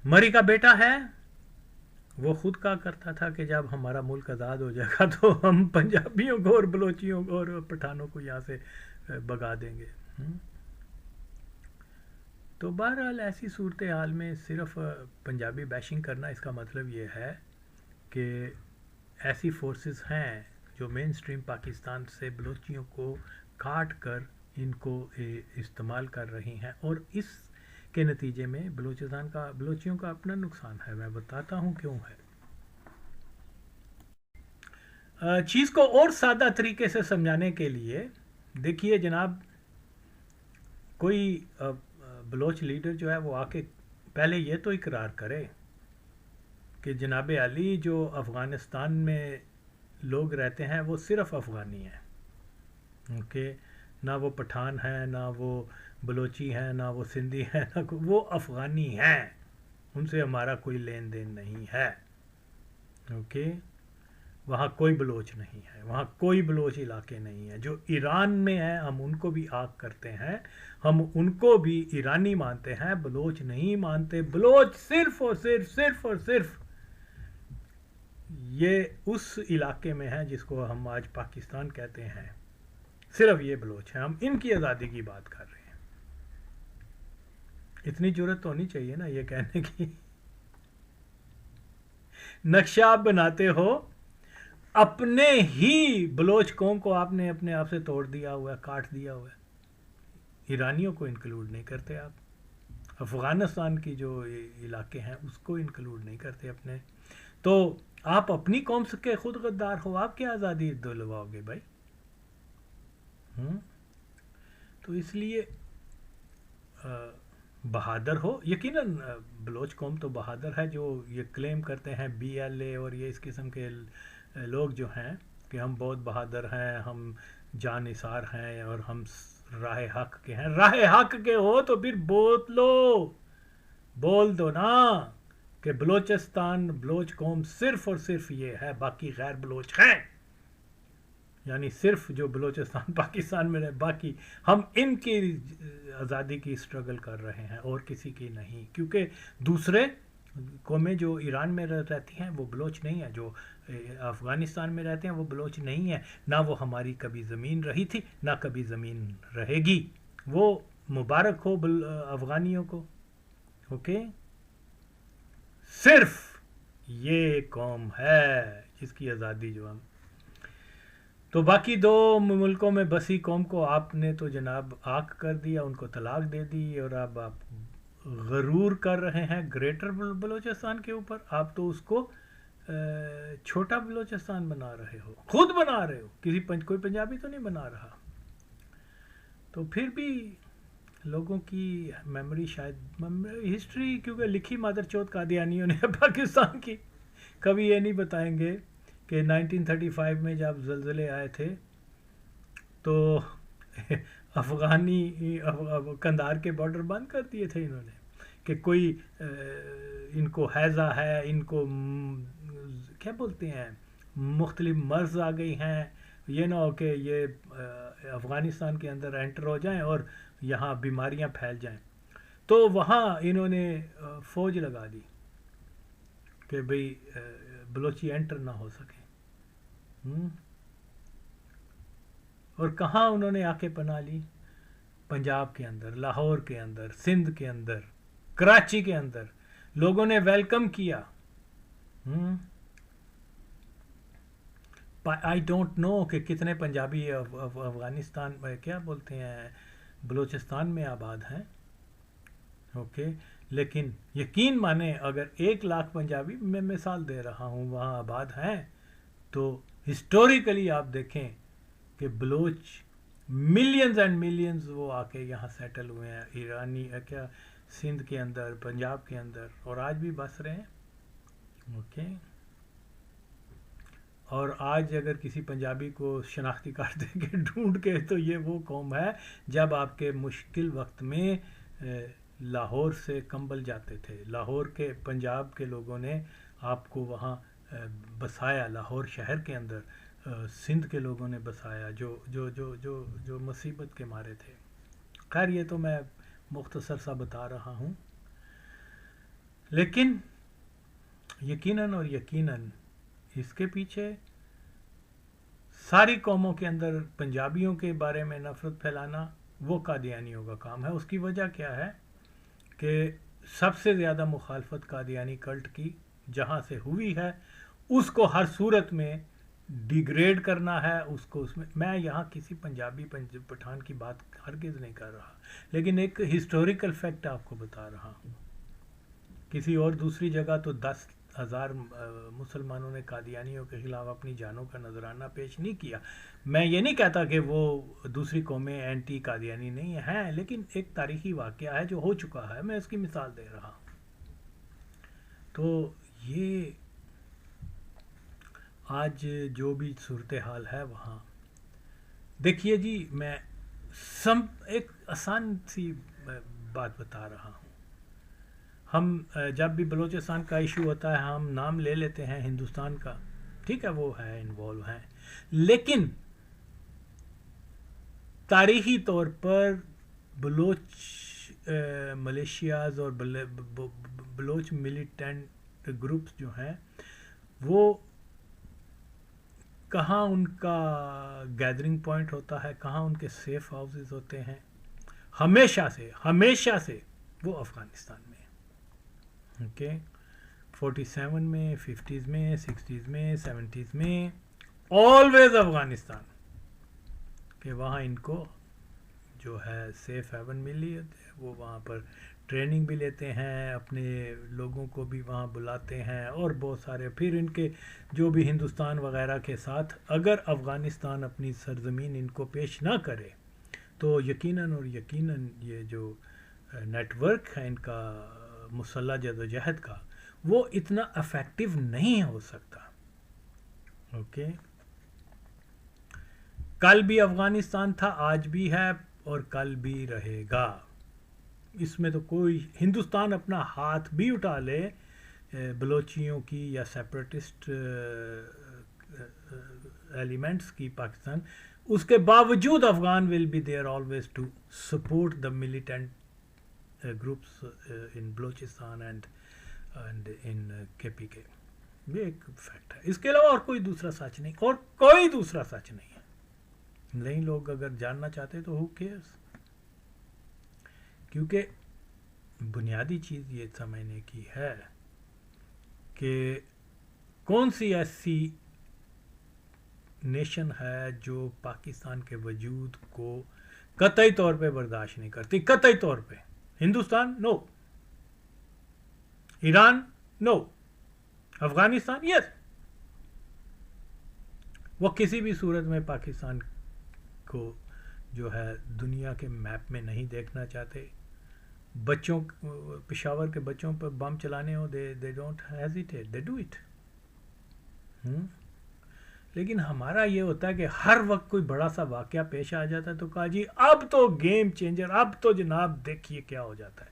مری کا بیٹا ہے, وہ خود کہا کرتا تھا کہ جب ہمارا ملک آزاد ہو جائے گا تو ہم پنجابیوں کو اور بلوچیوں کو اور پٹھانوں کو یہاں سے بگا دیں گے. تو بہرحال ایسی صورتحال میں صرف پنجابی بیشنگ کرنا اس کا مطلب یہ ہے کہ ایسی فورسز ہیں جو مین سٹریم پاکستان سے بلوچیوں کو کاٹ کر ان کو استعمال کر رہی ہیں, اور اس کے نتیجے میں بلوچیوں کا اپنا نقصان ہے. میں بتاتا ہوں کیوں ہے. چیز کو اور سادہ طریقے سے سمجھانے کے لیے دیکھیے جناب, کوئی بلوچ لیڈر جو ہے وہ آ کے پہلے یہ تو اقرار کرے کہ جناب علی جو افغانستان میں لوگ رہتے ہیں وہ صرف افغانی ہیں. اوکے, نہ وہ پٹھان ہیں, نہ وہ بلوچی ہیں, نہ وہ سندھی ہیں, وہ افغانی ہیں, ان سے ہمارا کوئی لین دین نہیں ہے. اوکے, وہاں کوئی بلوچ نہیں ہے, وہاں کوئی بلوچ علاقے نہیں ہیں. جو ایران میں ہیں ہم ان کو بھی آگ کرتے ہیں, ہم ان کو بھی ایرانی مانتے ہیں, بلوچ نہیں مانتے. بلوچ صرف اور صرف صرف اور صرف یہ اس علاقے میں ہے جس کو ہم آج پاکستان کہتے ہیں, صرف یہ بلوچ ہیں. ہم ان کی آزادی کی بات کر رہے ہیں. اتنی جرت تو ہونی چاہیے نا یہ کہنے کی. نقشہ آپ بناتے ہو, اپنے ہی بلوچ قوم کو آپ نے اپنے آپ سے توڑ دیا ہوا ہے, کاٹ دیا ہوا ہے. ایرانیوں کو انکلوڈ نہیں کرتے آپ, افغانستان کی جو علاقے ہیں اس کو انکلوڈ نہیں کرتے اپنے. تو آپ اپنی قوم کے خود غدار ہو, آپ کیا آزادی دلواؤ گے بھائی؟ تو اس لیے بہادر ہو, یقیناً بلوچ قوم تو بہادر ہے جو یہ کلیم کرتے ہیں, بی ایل اے اور یہ اس قسم کے لوگ جو ہیں کہ ہم بہت بہادر ہیں, ہم جان نثار ہیں اور ہم راہ حق کے ہیں. راہ حق کے ہو تو پھر بول دو نا کہ بلوچستان, بلوچ قوم صرف اور صرف یہ ہے, باقی غیر بلوچ ہیں. یعنی صرف جو بلوچستان پاکستان میں رہے, باقی ہم ان کی آزادی کی اسٹرگل کر رہے ہیں اور کسی کی نہیں. کیونکہ دوسرے قومیں جو ایران میں رہتی ہیں وہ بلوچ نہیں ہیں, جو افغانستان میں رہتے ہیں وہ بلوچ نہیں ہیں, نہ وہ ہماری کبھی زمین رہی تھی نہ کبھی زمین رہے گی. وہ مبارک ہو افغانیوں کو. اوکے, صرف یہ قوم ہے جس کی آزادی جو ہم, تو باقی دو ملکوں میں بسی قوم کو آپ نے تو جناب آگ کر دیا, ان کو طلاق دے دی, اور اب آپ غرور کر رہے ہیں گریٹر بلوچستان کے اوپر. آپ تو اس کو چھوٹا بلوچستان بنا رہے ہو, خود بنا رہے ہو, کوئی پنجابی تو نہیں بنا رہا. تو پھر بھی لوگوں کی میموری شاید ہسٹری کیونکہ لکھی مادر چوتھ قادیانیوں نے پاکستان کی کبھی یہ نہیں بتائیں گے کہ 1935 میں جب زلزلے آئے تھے تو افغانی قندھار کے بارڈر بند کر دیے تھے انہوں نے کہ کوئی ان کو ہیضہ ہے، ان کو کیا بولتے ہیں مختلف مرض آ گئی ہیں، یہ نہ ہو کہ یہ افغانستان کے اندر انٹر ہو جائیں اور یہاں بیماریاں پھیل جائیں. تو وہاں انہوں نے فوج لگا دی کہ بھئی بلوچی انٹر نہ ہو سکیں. اور کہاں انہوں نے آ کے پناہ لی؟ پنجاب کے اندر، لاہور کے اندر، سندھ کے اندر، کراچی کے اندر لوگوں نے ویلکم کیا. آئی ڈونٹ نو کہ کتنے پنجابی افغانستان میں کیا بولتے ہیں بلوچستان میں آباد ہیں، اوکے، لیکن یقین مانیں اگر 1 لاکھ پنجابی، میں مثال دے رہا ہوں، وہاں آباد ہیں تو ہسٹوریکلی آپ دیکھیں کہ بلوچ ملینز اینڈ ملینز وہ آ کے یہاں سیٹل ہوئے ہیں، ایرانی کیا سندھ کے اندر، پنجاب کے اندر، اور آج بھی بس رہے ہیں. اوکے. اور آج اگر کسی پنجابی کو شناختی کارڈ دے کے ڈھونڈ کے تو یہ وہ قوم ہے جب آپ کے مشکل وقت میں لاہور سے کمبل جاتے تھے، لاہور کے پنجاب کے لوگوں نے آپ کو وہاں بسایا، لاہور شہر کے اندر سندھ کے لوگوں نے بسایا جو جو جو جو جو مصیبت کے مارے تھے. خیر یہ تو میں مختصر سا بتا رہا ہوں، لیکن یقیناً اور یقیناً اس کے پیچھے ساری قوموں کے اندر پنجابیوں کے بارے میں نفرت پھیلانا وہ قادیانیوں کا کام ہے. اس کی وجہ کیا ہے کہ سب سے زیادہ مخالفت قادیانی کلٹ کی جہاں سے ہوئی ہے اس کو ہر صورت میں ڈیگریڈ کرنا ہے، اس کو اس میں یہاں کسی پنجابی پٹھان کی بات ہرگز نہیں کر رہا، لیکن ایک ہسٹوریکل فیکٹ آپ کو بتا رہا ہوں. کسی اور دوسری جگہ تو 10,000 مسلمانوں نے قادیانیوں کے خلاف اپنی جانوں کا نذرانہ پیش نہیں کیا. میں یہ نہیں کہتا کہ وہ دوسری قومیں اینٹی قادیانی نہیں ہیں، لیکن ایک تاریخی واقعہ ہے جو ہو چکا ہے، میں اس کی مثال دے رہا ہوں. تو یہ آج جو بھی صورتحال ہے وہاں دیکھیے جی، میں ایک آسان سی بات بتا رہا ہوں. ہم جب بھی بلوچستان کا ایشو ہوتا ہے ہم نام لے لیتے ہیں ہندوستان کا، ٹھیک ہے وہ ہے انوالو ہیں، لیکن تاریخی طور پر بلوچ ملیشیاز اور بلوچ ملیٹنٹ گروپس جو ہیں وہ کہاں ان کا گیدرنگ پوائنٹ ہوتا ہے، کہاں ان کے سیف ہاؤسز ہوتے ہیں، ہمیشہ سے وہ افغانستان میں. اوکے. 47 میں، 50s میں، 60s میں، 70s میں آلویز افغانستان، کہ وہاں ان کو جو ہے سیف ہیون ملی ہوتی ہے، وہ وہاں پر ٹریننگ بھی لیتے ہیں، اپنے لوگوں کو بھی وہاں بلاتے ہیں، اور بہت سارے پھر ان کے جو بھی ہندوستان وغیرہ کے ساتھ اگر افغانستان اپنی سرزمین ان کو پیش نہ کرے تو یقیناً اور یقیناً یہ جو نیٹ ورک ہے ان کا مسلح جدوجہد کا وہ اتنا افیکٹو نہیں ہو سکتا. اوکے. کل بھی افغانستان تھا، آج بھی ہے اور کل بھی رہے گا. اس میں تو کوئی ہندوستان اپنا ہاتھ بھی اٹھا لے بلوچیوں کی یا سیپریٹسٹ ایلیمنٹس کی پاکستان، اس کے باوجود Afghan will be there always to support the militant groups in Balochistan and in KPK. یہ ایک فیکٹ ہے، اس کے علاوہ اور کوئی دوسرا سچ نہیں، اور کوئی دوسرا سچ نہیں ہے. نہیں لوگ اگر جاننا چاہتے تو ہو کیئرس، کیونکہ بنیادی چیز یہ سمجھنے کی ہے کہ کون سی ایسی نیشن ہے جو پاکستان کے وجود کو قطعی طور پہ برداشت نہیں کرتی، قطعی طور پہ. ہندوستان نو، ایران نو، افغانستان یس. وہ کسی بھی صورت میں پاکستان کو جو ہے دنیا کے میپ میں نہیں دیکھنا چاہتے. بچوں پشاور کے بچوں پر بم چلانے ہو they don't hesitate, they do it. لیکن ہمارا یہ ہوتا ہے کہ ہر وقت کوئی بڑا سا واقعہ پیش آ جاتا ہے تو کہا جی اب تو گیم چینجر, اب تو جناب دیکھیے کیا ہو جاتا ہے.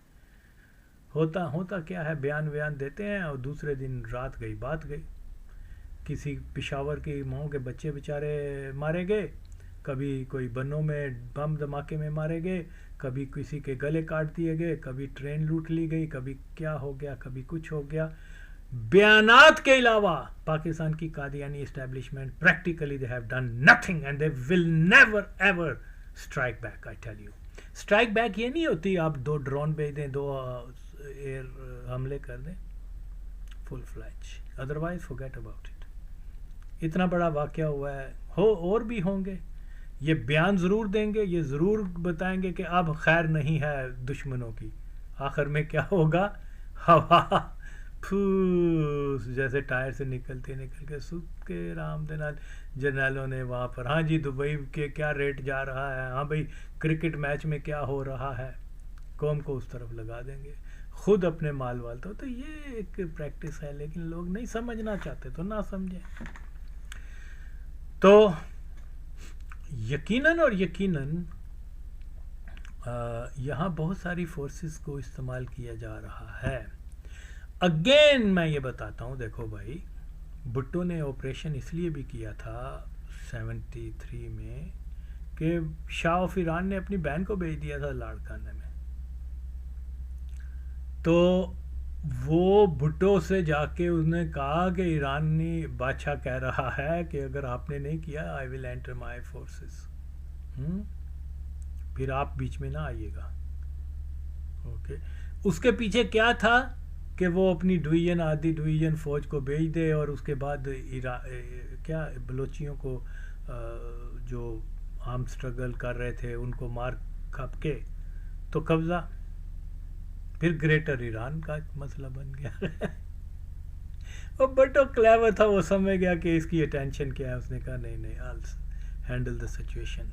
ہوتا کیا ہے, بیان دیتے ہیں اور دوسرے دن رات گئی بات گئی. کسی پشاور کی ماؤں کے بچے بیچارے مارے گئے, کبھی کوئی بنوں میں بم دھماکے میں مارے گئے, کبھی کسی کے گلے کاٹ دیے گئے, کبھی ٹرین لوٹ لی گئی, کبھی کیا ہو گیا, کبھی کچھ ہو گیا. بیانات کے علاوہ پاکستان کی Qadiani establishment practically they have done nothing and they will never ever strike back. I tell you, strike back یہ نہیں ہوتی آپ 2 ڈرون بھیج دیں, 2 ایئر حملے کر دیں, full fledge. Otherwise forget about it. اتنا بڑا واقعہ ہوا ہے, اور بھی ہوں گے. یہ بیان ضرور دیں گے, یہ ضرور بتائیں گے کہ اب خیر نہیں ہے دشمنوں کی. آخر میں کیا ہوگا, ہوا جیسے ٹائر سے نکل کے سکھ کے رام دنال جرنیلوں نے وہاں پر, ہاں جی دبئی کے کیا ریٹ جا رہا ہے, ہاں بھائی کرکٹ میچ میں کیا ہو رہا ہے, قوم کو اس طرف لگا دیں گے, خود اپنے مال والتا. تو یہ ایک پریکٹس ہے, لیکن لوگ نہیں سمجھنا چاہتے تو نہ سمجھیں. تو یقیناً یہاں بہت ساری فورسز کو استعمال کیا جا رہا ہے. اگین میں یہ بتاتا ہوں, دیکھو بھائی, بھٹو نے آپریشن اس لیے بھی کیا تھا 73 میں کہ شاہ آف ایران نے اپنی بہن کو بھیج دیا تھا لاڑکانہ میں. تو وہ بھٹو سے جا کے اس نے کہا کہ ایرانی بادشاہ کہہ رہا ہے کہ اگر آپ نے نہیں کیا آئی ول انٹر مائی فورسز, پھر آپ بیچ میں نہ آئیے گا. اوکے, اس کے پیچھے کیا تھا کہ وہ اپنی آدھی ڈویژن فوج کو بھیج دے, اور اس کے بعد کیا بلوچیوں کو جو آرم سٹرگل کر رہے تھے ان کو مار کھپ کے تو قبضہ, پھر گریٹر ایران کا مسئلہ بن گیا. اور بٹو کلیور تھا, وہ سمجھ گیا کہ اس کی اٹینشن کیا ہے. اس نے کہا نہیں I'll handle the situation,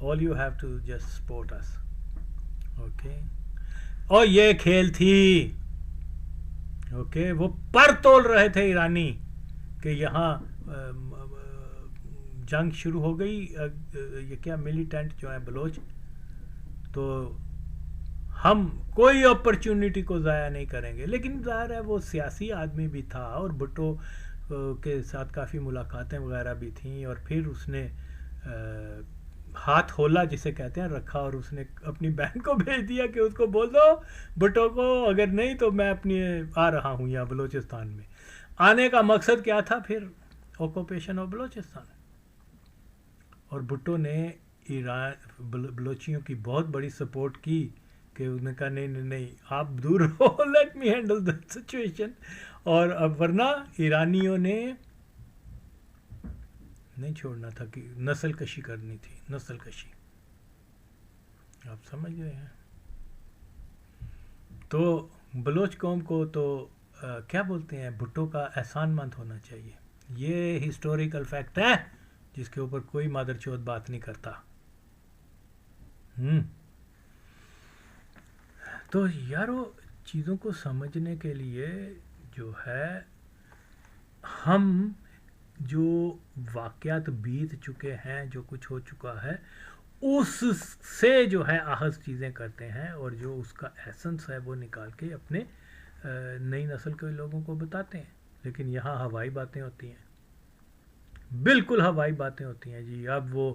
all you have to just support us. Okay, اور یہ کھیل تھی. اوکے, وہ پر تول رہے تھے ایرانی کہ یہاں جنگ شروع ہو گئی, یہ کیا ملیٹنٹ جو ہے بلوچ, تو ہم کوئی اپرچونٹی کو ضائع نہیں کریں گے. لیکن ظاہر ہے وہ سیاسی آدمی بھی تھا, اور بھٹو کے ساتھ کافی ملاقاتیں وغیرہ بھی تھیں, اور پھر اس نے ہاتھ ہولا جسے کہتے ہیں رکھا, اور اس نے اپنی بہن کو بھیج دیا کہ اس کو بول دو بھٹو کو, اگر نہیں تو میں اپنی آ رہا ہوں یہاں بلوچستان میں. آنے کا مقصد کیا تھا پھر, آکوپیشن آف بلوچستان. اور بھٹو نے ایران بلوچیوں کی بہت بڑی سپورٹ کی کہ انہوں نے کہا نہیں آپ دور رہو, let me handle the situation. اور اب ورنہ ایرانیوں نے نہیں چھوڑنا تھا کہ نسل کشی کرنی تھی, نسل کشی, آپ سمجھ گئے ہیں. تو بلوچ قوم کو تو کیا بولتے ہیں, بھٹو کا احسان مند ہونا چاہیے. یہ ہسٹوریکل فیکٹ ہے جس کے اوپر کوئی مادر چوت بات نہیں کرتا. تو یارو چیزوں کو سمجھنے کے لیے جو ہے, ہم جو واقعات بیت چکے ہیں, جو کچھ ہو چکا ہے, اس سے جو ہے اخذ چیزیں کرتے ہیں, اور جو اس کا ایسنس ہے وہ نکال کے اپنے نئی نسل کے لوگوں کو بتاتے ہیں. لیکن یہاں ہوائی باتیں ہوتی ہیں, بالکل ہوائی باتیں ہوتی ہیں. جی اب وہ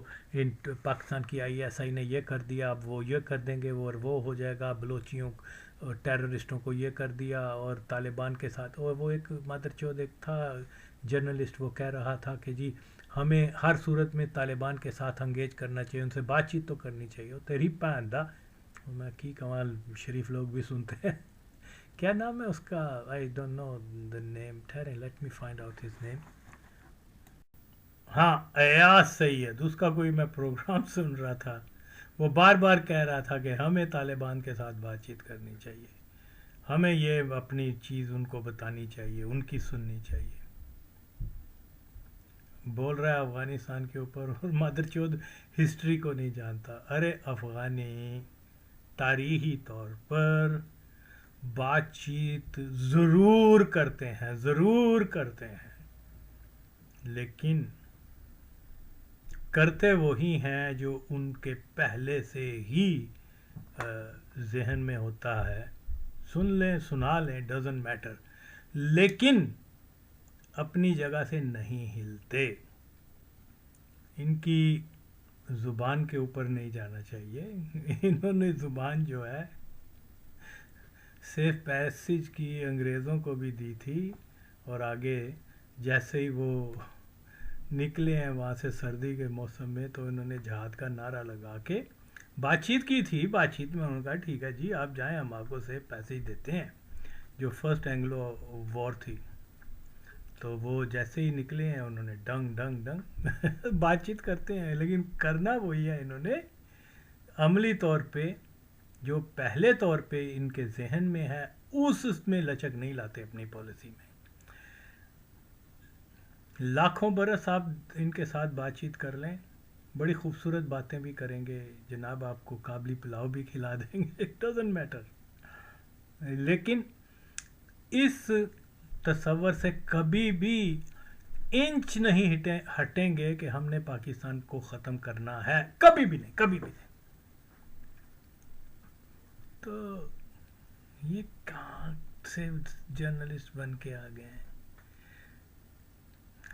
پاکستان کی ISI نے یہ کر دیا, اب وہ یہ کر دیں گے, وہ ہو جائے گا, بلوچیوں ٹیررسٹوں کو یہ کر دیا, اور طالبان کے ساتھ. اور وہ ایک مادر چود ایک تھا جرنلسٹ, وہ کہہ رہا تھا کہ جی ہمیں ہر صورت میں طالبان کے ساتھ انگیج کرنا چاہیے, ان سے بات چیت تو کرنی چاہیے. تیری پہندا, میں کی کمال شریف لوگ بھی سنتے ہیں. کیا نام ہے اس کا, آئی ڈونٹ نو دا نیم, ٹھہرے let me find out his name. ہاں ایاز سید, اس کا کوئی میں پروگرام سن رہا تھا, وہ بار بار کہہ رہا تھا کہ ہمیں طالبان کے ساتھ بات چیت کرنی چاہیے, ہمیں یہ اپنی چیز ان کو بتانی چاہیے, ان کی سننی چاہیے. بول رہا ہے افغانستان کے اوپر اور مادر چود ہسٹری کو نہیں جانتا. ارے افغانی تاریخی طور پر بات چیت ضرور کرتے ہیں، ضرور کرتے ہیں، لیکن کرتے وہی ہیں جو ان کے پہلے سے ہی ذہن میں ہوتا ہے. سن لیں سنا لیں ڈزنٹ میٹر، لیکن اپنی جگہ سے نہیں ہلتے. ان کی زبان کے اوپر نہیں جانا چاہیے. انہوں نے زبان جو ہے سیف پیسج کی انگریزوں کو بھی دی تھی، اور آگے جیسے ہی وہ نکلے ہیں وہاں سے سردی کے موسم میں تو انہوں نے جہاد کا نعرہ لگا کے بات چیت کی تھی. بات چیت میں انہوں نے کہا ٹھیک ہے جی آپ جائیں، ہم آپ کو سیف پیسج دیتے ہیں. جو فرسٹ اینگلو وار تھی تو وہ جیسے ہی نکلے ہیں انہوں نے ڈنگ ڈنگ ڈنگ بات چیت کرتے ہیں، لیکن کرنا وہی ہے. انہوں نے عملی طور پہ جو پہلے طور پہ ان کے ذہن میں ہے اس میں لچک نہیں لاتے اپنی پالیسی میں. لاکھوں برس آپ ان کے ساتھ بات چیت کر لیں، بڑی خوبصورت باتیں بھی کریں گے جناب، آپ کو کابلی پلاؤ بھی کھلا دیں گے، اٹ ڈزنٹ میٹر. لیکن اس تصور سے کبھی بھی انچ نہیں ہٹیں گے کہ ہم نے پاکستان کو ختم کرنا ہے، کبھی بھی نہیں، کبھی بھی نہیں. تو یہ کہاں سے جرنلسٹ بن کے آ گئے ہیں؟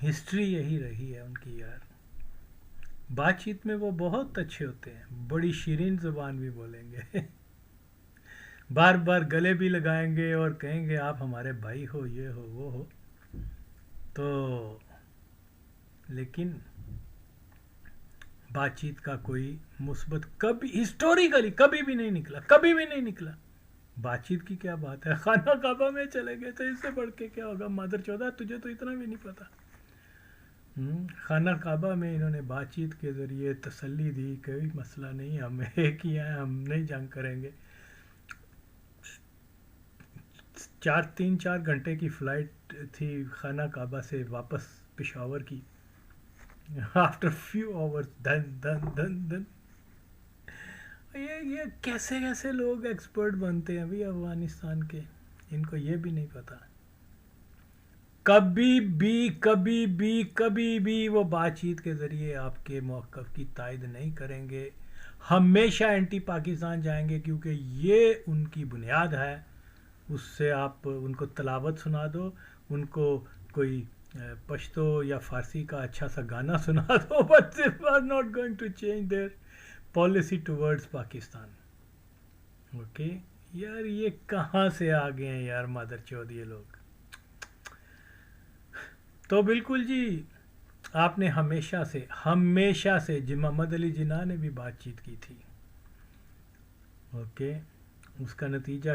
ہسٹری یہی رہی ہے ان کی یار. بات چیت میں وہ بہت اچھے ہوتے ہیں، بڑی شیرین زبان بھی بولیں گے، بار بار گلے بھی لگائیں گے اور کہیں گے آپ ہمارے بھائی ہو، یہ ہو وہ ہو. تو لیکن بات چیت کا کوئی مثبت کبھی ہسٹوریکلی کبھی بھی نہیں نکلا، کبھی بھی نہیں نکلا. بات چیت کی کیا بات ہے، خانہ کعبہ میں چلے گئے تو اس سے بڑھ کے کیا ہوگا. مادر چودہ تجھے تو اتنا بھی نہیں پتا. خانہ کعبہ میں انہوں نے بات چیت کے ذریعے تسلی دی، کوئی مسئلہ نہیں، ہم ایک ہی ہیں، ہم نہیں جنگ کریں گے. 3-4 گھنٹے کی فلائٹ تھی خانہ کعبہ سے واپس پشاور کی. آفٹر فیو آورس دن دن دن دن. یہ کیسے کیسے لوگ ایکسپرٹ بنتے ہیں بھائی افغانستان کے، ان کو یہ بھی نہیں پتا. کبھی بھی کبھی بھی کبھی بھی وہ بات چیت کے ذریعے آپ کے موقف کی تائید نہیں کریں گے. ہمیشہ اینٹی پاکستان جائیں گے کیونکہ یہ ان کی بنیاد ہے. اس سے آپ ان کو تلاوت سنا دو، ان کو کوئی پشتو یا فارسی کا اچھا سا گانا سنا دو، but they are not going to change their policy towards Pakistan. Okay یار یہ کہاں سے آ گئے ہیں یار مادر چود یہ لوگ. تو بالکل جی آپ نے ہمیشہ سے محمد علی جناح نے بھی بات چیت کی تھی. اوکے اس کا نتیجہ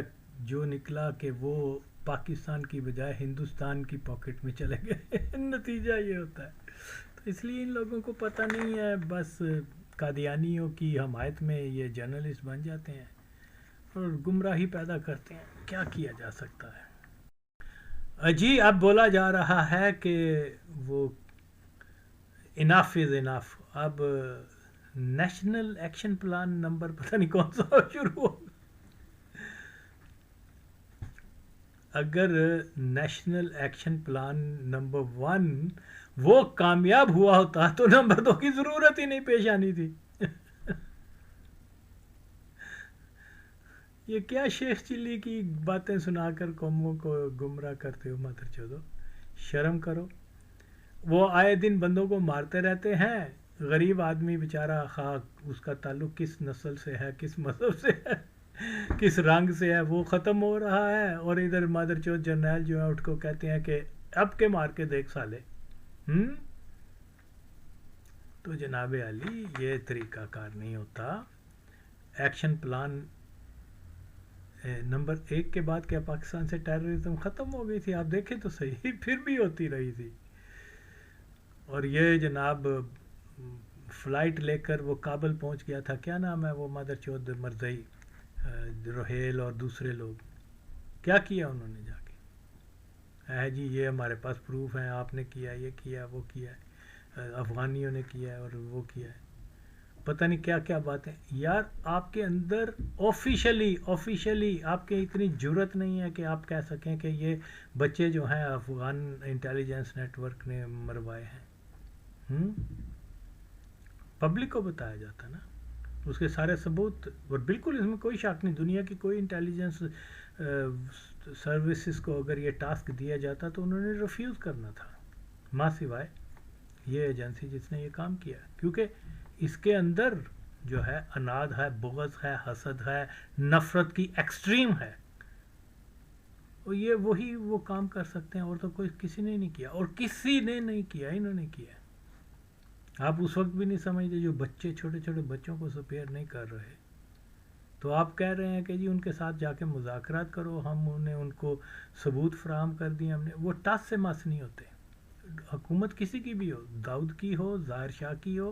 جو نکلا کہ وہ پاکستان کی بجائے ہندوستان کی پاکٹ میں چلے گئے. نتیجہ یہ ہوتا ہے. تو اس لیے ان لوگوں کو پتہ نہیں ہے، بس قادیانیوں کی حمایت میں یہ جرنلسٹ بن جاتے ہیں اور گمراہی پیدا کرتے ہیں. کیا کیا جا سکتا ہے. جی اب بولا جا رہا ہے کہ وہ اناف از اناف. اب نیشنل ایکشن پلان نمبر پتہ نہیں کون سا شروع ہو. اگر نیشنل ایکشن پلان نمبر 1 وہ کامیاب ہوا ہوتا تو نمبر 2 کی ضرورت ہی نہیں پیش آنی تھی. یہ کیا شیخ چلی کی باتیں سنا کر قوموں کو گمراہ کرتے ہو مادر چودو، شرم کرو. وہ آئے دن بندوں کو مارتے رہتے ہیں، غریب آدمی بیچارہ خاک اس کا تعلق کس نسل سے ہے، کس مذہب سے ہے، کس رنگ سے ہے، وہ ختم ہو رہا ہے. اور ادھر مادر چوت جرنیل جو ہے اٹھ کو کہتے ہیں کہ اب کے مار کے دیکھ سالے. تو جناب علی یہ طریقہ کار نہیں ہوتا. ایکشن پلان نمبر 1 کے بعد کیا پاکستان سے ٹیررزم ختم ہو گئی تھی؟ آپ دیکھیں تو صحیح، پھر بھی ہوتی رہی تھی. اور یہ جناب فلائٹ لے کر وہ کابل پہنچ گیا تھا، کیا نام ہے وہ مادر چود مرزئی، روہیل اور دوسرے لوگ. کیا کیا انہوں نے جا کے؟ جی یہ ہمارے پاس پروف ہیں، آپ نے کیا، یہ کیا وہ کیا. افغانیوں نے کیا ہے اور وہ کیا ہے، پتہ نہیں کیا کیا باتیں. یار آپ کے اندر آفیشلی آپ کے اتنی جرت نہیں ہے کہ آپ کہہ سکیں کہ یہ بچے جو ہیں افغان انٹیلیجنس نیٹ ورک نے مروائے ہیں. پبلک کو بتایا جاتا نا اس کے سارے ثبوت، اور بالکل اس میں کوئی شک نہیں. دنیا کی کوئی انٹیلیجنس سروسز کو اگر یہ ٹاسک دیا جاتا تو انہوں نے ریفیوز کرنا تھا، ماں سوائے یہ ایجنسی جس نے یہ کام کیا، کیونکہ اس کے اندر جو ہے اناد ہے، بغض ہے، حسد ہے، نفرت کی ایکسٹریم ہے، اور یہ وہی وہ کام کر سکتے ہیں، اور تو کوئی کسی نے نہیں کیا، اور کسی نے نہیں کیا، انہوں نے کیا. آپ اس وقت بھی نہیں سمجھتے جو بچے چھوٹے چھوٹے بچوں کو سپیئر نہیں کر رہے، تو آپ کہہ رہے ہیں کہ جی ان کے ساتھ جا کے مذاکرات کرو، ہم انہیں ان کو ثبوت فراہم کر دیے ہم نے. وہ ٹس سے مس نہیں ہوتے. حکومت کسی کی بھی ہو، داؤد کی ہو، ظاہر شاہ کی ہو،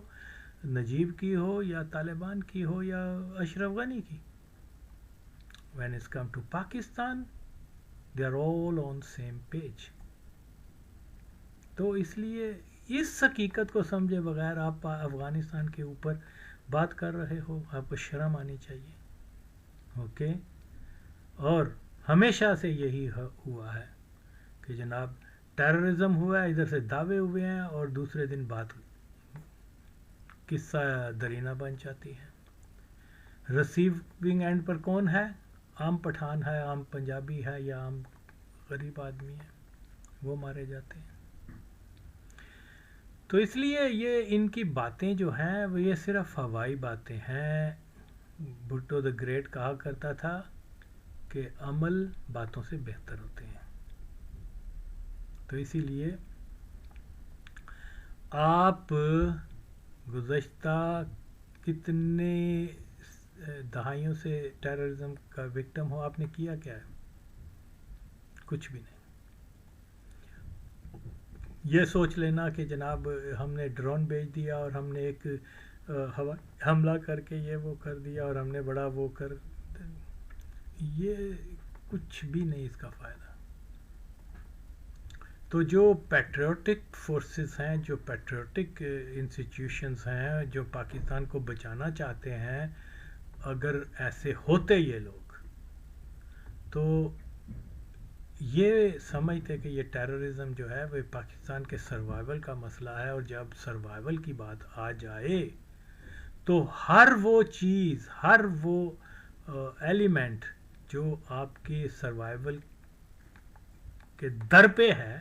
نجیب کی ہو، یا طالبان کی ہو، یا اشرف غنی کی. when it's come to Pakistan they are all on same page. تو اس لیے اس حقیقت کو سمجھے بغیر آپ افغانستان کے اوپر بات کر رہے ہو، آپ کو شرم آنی چاہیے. اوکے. اور ہمیشہ سے یہی ہوا ہے کہ جناب ٹیررزم ہوا ہے، ادھر سے دعوے ہوئے ہیں اور دوسرے دن بات قصہ درینہ بن جاتی ہے. ریسیونگ اینڈ پر کون ہے؟ عام پٹھان ہے، عام پنجابی ہے، یا عام غریب آدمی ہے، وہ مارے جاتے ہیں. تو اس لیے یہ ان کی باتیں جو ہیں وہ یہ صرف ہوائی باتیں ہیں. بھٹو دا گریٹ کہا کرتا تھا کہ عمل باتوں سے بہتر ہوتے ہیں. تو اسی لیے آپ گزشتہ کتنے دہائیوں سے ٹیررزم کا وکٹم ہو، آپ نے کیا کیا ہے؟ کچھ بھی نہیں. یہ سوچ لینا کہ جناب ہم نے ڈرون بھیج دیا اور ہم نے ایک حملہ کر کے یہ وہ کر دیا اور ہم نے بڑا وہ کر، یہ کچھ بھی نہیں اس کا فائدہ. تو جو پیٹریوٹک فورسز ہیں، جو پیٹریوٹک انسٹیٹیوشنز ہیں، جو پاکستان کو بچانا چاہتے ہیں، اگر ایسے ہوتے یہ لوگ تو یہ سمجھتے کہ یہ ٹیررزم جو ہے وہ پاکستان کے سروائیول کا مسئلہ ہے، اور جب سروائیول کی بات آ جائے تو ہر وہ چیز، ہر وہ ایلیمنٹ جو آپ کے سروائیول کے در پہ ہے،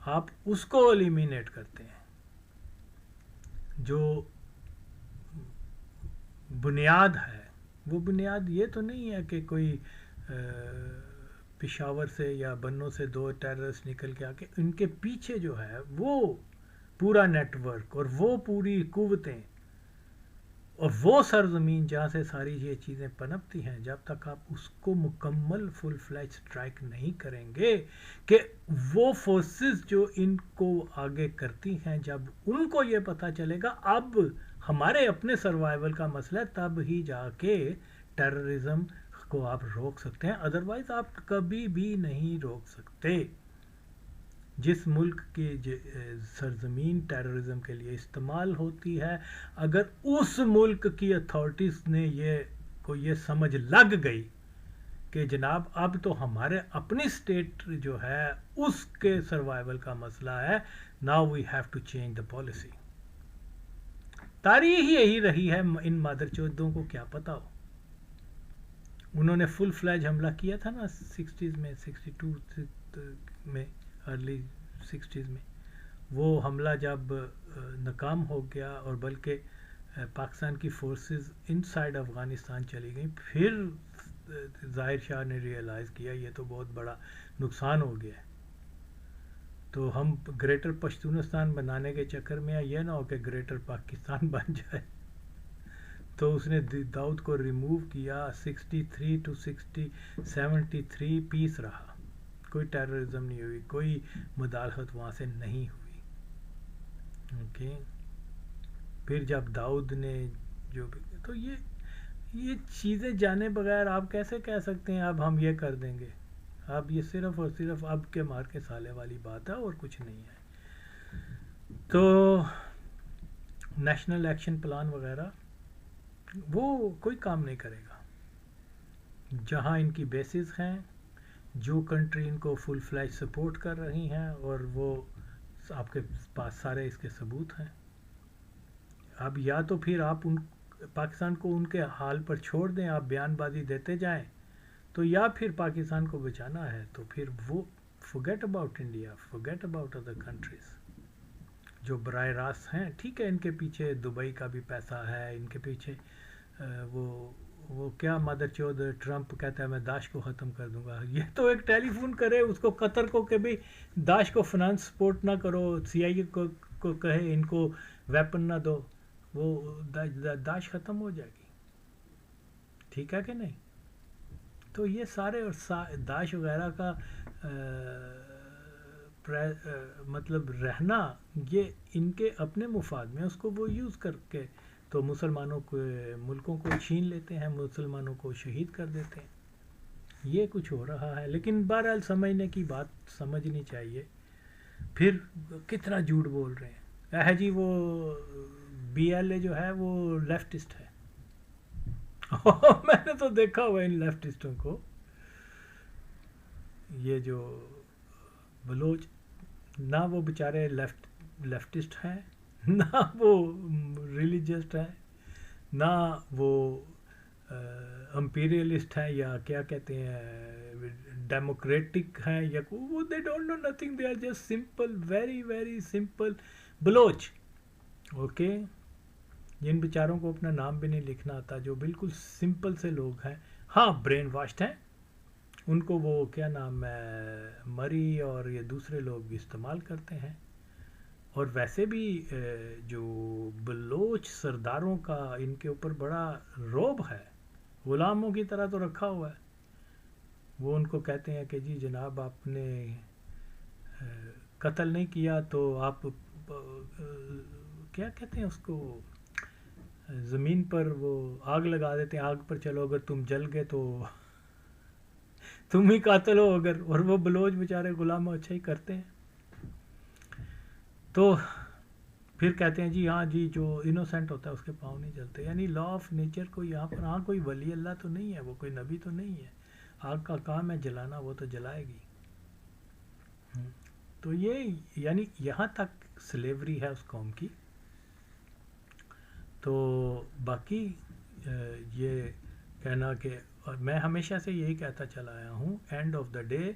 آپ اس کو ایلیمینیٹ کرتے ہیں. جو بنیاد ہے، وہ بنیاد یہ تو نہیں ہے کہ کوئی پشاور سے یا بنوں سے دو ٹیررسٹ نکل کے آ کے، ان کے پیچھے جو ہے وہ پورا نیٹ ورک اور وہ پوری قوتیں اور وہ سرزمین جہاں سے ساری یہ چیزیں پنپتی ہیں، جب تک آپ اس کو مکمل فل فلیج سٹرائک نہیں کریں گے کہ وہ فورسز جو ان کو آگے کرتی ہیں، جب ان کو یہ پتہ چلے گا اب ہمارے اپنے سروائیول کا مسئلہ ہے، تب ہی جا کے ٹیررزم کو آپ روک سکتے ہیں. ادروائز آپ کبھی بھی نہیں روک سکتے. جس ملک کی سرزمین ٹیررزم کے لیے استعمال ہوتی ہے، اگر اس ملک کی اتھارٹیز نے یہ سمجھ لگ گئی کہ جناب اب تو ہمارے اپنی اسٹیٹ جو ہے اس کے سروائیول کا مسئلہ ہے، now we have to change the policy. تاریخ یہی رہی ہے. ان مادر چودوں کو کیا پتا ہو. انہوں نے فل فلیج حملہ کیا تھا نا 60s میں، 62 میں، ارلی 60s میں. وہ حملہ جب ناکام ہو گیا اور بلکہ پاکستان کی فورسز ان سائڈ افغانستان چلی گئیں، پھر ظاہر شاہ نے ریئلائز کیا یہ تو بہت بڑا نقصان ہو گیا ہے. تو ہم گریٹر پشتونستان بنانے کے چکر میں یہ نہ ہو کہ گریٹر پاکستان بن جائے. تو اس نے داؤد کو ریموو کیا. 63 to 73 پیس رہا، کوئی ٹیررزم نہیں ہوئی، کوئی مداخلت وہاں سے نہیں ہوئی. اوکے. پھر جب داؤد نے جو بھی، تو یہ چیزیں جانے بغیر آپ کیسے کہہ سکتے ہیں اب ہم یہ کر دیں گے؟ اب یہ صرف اور صرف اب کے مار کے سالے والی بات ہے اور کچھ نہیں ہے. تو نیشنل ایکشن پلان وغیرہ وہ کوئی کام نہیں کرے گا. جہاں ان کی بیسز ہیں، جو کنٹری ان کو فل فلیج سپورٹ کر رہی ہیں، اور وہ آپ کے پاس سارے اس کے ثبوت ہیں. اب یا تو پھر آپ ان پاکستان کو ان کے حال پر چھوڑ دیں، آپ بیان بازی دیتے جائیں، تو یا پھر پاکستان کو بچانا ہے تو پھر وہ forget about India, forget about other countries جو براہ راست ہیں. ٹھیک ہے ان کے پیچھے دبئی کا بھی پیسہ ہے، ان کے پیچھے وہ کیا مدر چود ٹرمپ کہتا ہے میں داعش کو ختم کر دوں گا. یہ تو ایک ٹیلی فون کرے اس کو قطر کو کہ بھئی داعش کو فنانس سپورٹ نہ کرو، سی آئی اے کو کہے ان کو ویپن نہ دو، وہ داعش ختم ہو جائے گی. ٹھیک ہے کہ نہیں؟ تو یہ سارے اور داعش وغیرہ کا مطلب رہنا یہ ان کے اپنے مفاد میں، اس کو وہ یوز کر کے تو مسلمانوں کو ملکوں کو چھین لیتے ہیں، مسلمانوں کو شہید کر دیتے ہیں. یہ کچھ ہو رہا ہے، لیکن بہرحال سمجھنے کی بات سمجھنی چاہیے. پھر کتنا جھوٹ بول رہے ہیں جی، وہ بی ایل اے جو ہے وہ لیفٹسٹ ہے. میں نے تو دیکھا ہوا ان لیفٹسٹوں کو، یہ جو بلوچ، نہ وہ بیچارے لیفٹسٹ ہیں، نہ وہ ریلیجسٹ ہیں، نہ وہ امپیریلسٹ ہیں، یا کیا کہتے ہیں ڈیموکریٹک ہیں، یا وہ they don't know nothing, they are just simple, very very simple Baloch. Okay, جن بیچاروں کو اپنا نام بھی نہیں لکھنا آتا، جو بالکل سمپل سے لوگ ہیں. ہاں برین واشڈ ہیں، ان کو وہ کیا نام ہے مری اور یہ دوسرے لوگ استعمال کرتے ہیں. اور ویسے بھی جو بلوچ سرداروں کا ان کے اوپر بڑا رعب ہے، غلاموں کی طرح تو رکھا ہوا ہے. وہ ان کو کہتے ہیں کہ جی جناب آپ نے قتل نہیں کیا تو آپ کیا کہتے ہیں اس کو، زمین پر وہ آگ لگا دیتے ہیں، آگ پر چلو اگر تم جل گئے تو تم ہی قاتل ہو اگر. اور وہ بلوچ بیچارے غلام اچھا ہی کرتے ہیں. تو پھر کہتے ہیں جی ہاں جی جو انوسینٹ ہوتا ہے اس کے پاؤں نہیں جلتے. یعنی لا آف نیچر کو یہاں پر، ہاں کوئی ولی اللہ تو نہیں ہے، وہ کوئی نبی تو نہیں ہے، آگ کا کام ہے جلانا، وہ تو جلائے گی. تو یہ یعنی یہاں تک سلیوری ہے اس قوم کی. تو باقی یہ کہنا کہ، اور میں ہمیشہ سے یہی کہتا چلا آیا ہوں، اینڈ آف دا ڈے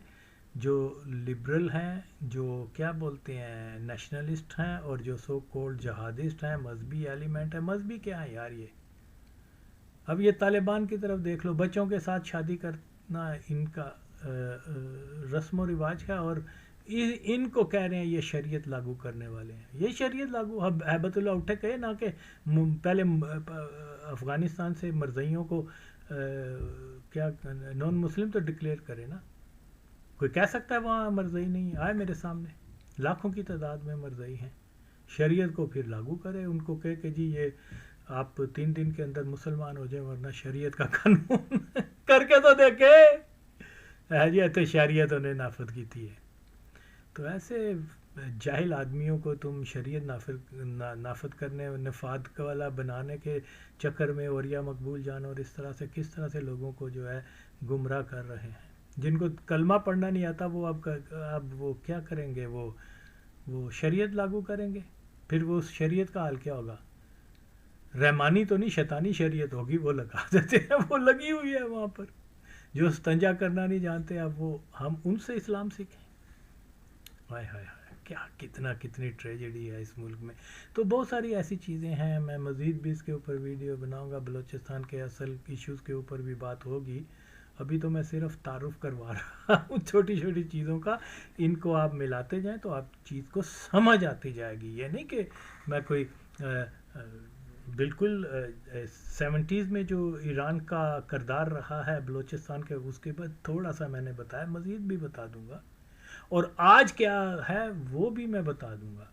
جو لبرل ہیں، جو کیا بولتے ہیں نیشنلسٹ ہیں، اور جو سو کولڈ جہادسٹ ہیں، مذہبی ایلیمنٹ ہے، مذہبی کیا ہے یار یہ. اب یہ طالبان کی طرف دیکھ لو، بچوں کے ساتھ شادی کرنا ان کا رسم و رواج ہے، اور ان کو کہہ رہے ہیں یہ شریعت لاگو کرنے والے ہیں. یہ شریعت لاگو، اب ہیبت اللہ اٹھے کہے نا کہ پہلے افغانستان سے مرزائیوں کو کیا نان مسلم تو ڈکلیئر کرے نا. کوئی کہہ سکتا ہے وہاں مرزائی نہیں ہے؟ آئے میرے سامنے لاکھوں کی تعداد میں مرزائی ہیں. شریعت کو پھر لاگو کرے، ان کو کہے کہ جی یہ آپ 3 دن کے اندر مسلمان ہو جائیں ورنہ شریعت کا قانون کر کے تو دیکھے جی تو شریعت انہیں نافذ کی تھی ہے. تو ایسے جاہل آدمیوں کو تم شریعت نافذ کرنے، نفاذ والا بنانے کے چکر میں اوریا مقبول جان اور اس طرح سے کس طرح سے لوگوں کو جو ہے گمراہ کر رہے ہیں. جن کو کلمہ پڑھنا نہیں آتا وہ اب وہ کیا کریں گے، وہ شریعت لاگو کریں گے. پھر وہ اس شریعت کا حال کیا ہوگا؟ رحمانی تو نہیں، شیطانی شریعت ہوگی، وہ لگا دیتے ہیں، وہ لگی ہوئی ہے وہاں پر. جو استنجا کرنا نہیں جانتے، اب وہ ہم ان سے اسلام سیکھیں. ہائے ہائے ہائے، کیا کتنی ٹریجڈی ہے اس ملک میں. تو بہت ساری ایسی چیزیں ہیں، میں مزید بھی اس کے اوپر ویڈیو بناؤں گا، بلوچستان کے اصل ایشوز کے اوپر بھی بات ہوگی. ابھی تو میں صرف تعارف کروا رہا ہوں چھوٹی چھوٹی چیزوں کا. ان کو آپ ملاتے جائیں تو آپ چیز کو سمجھ آتی جائے گی. یہ نہیں کہ میں کوئی بالکل 70s میں جو ایران کا کردار رہا ہے بلوچستان کے، اس کے بعد تھوڑا سا میں نے بتایا، مزید بھی بتا دوں گا، اور آج کیا ہے وہ بھی میں بتا دوں گا.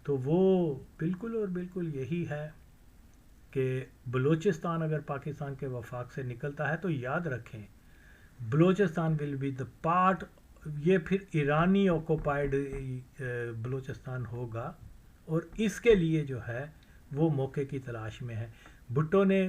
تو وہ بالکل اور بالکل یہی ہے کہ بلوچستان اگر پاکستان کے وفاق سے نکلتا ہے تو یاد رکھیں Balochistan will be the part, یہ پھر ایرانی آکوپائڈ بلوچستان ہوگا. اور اس کے لیے جو ہے وہ موقع کی تلاش میں ہے. بھٹو نے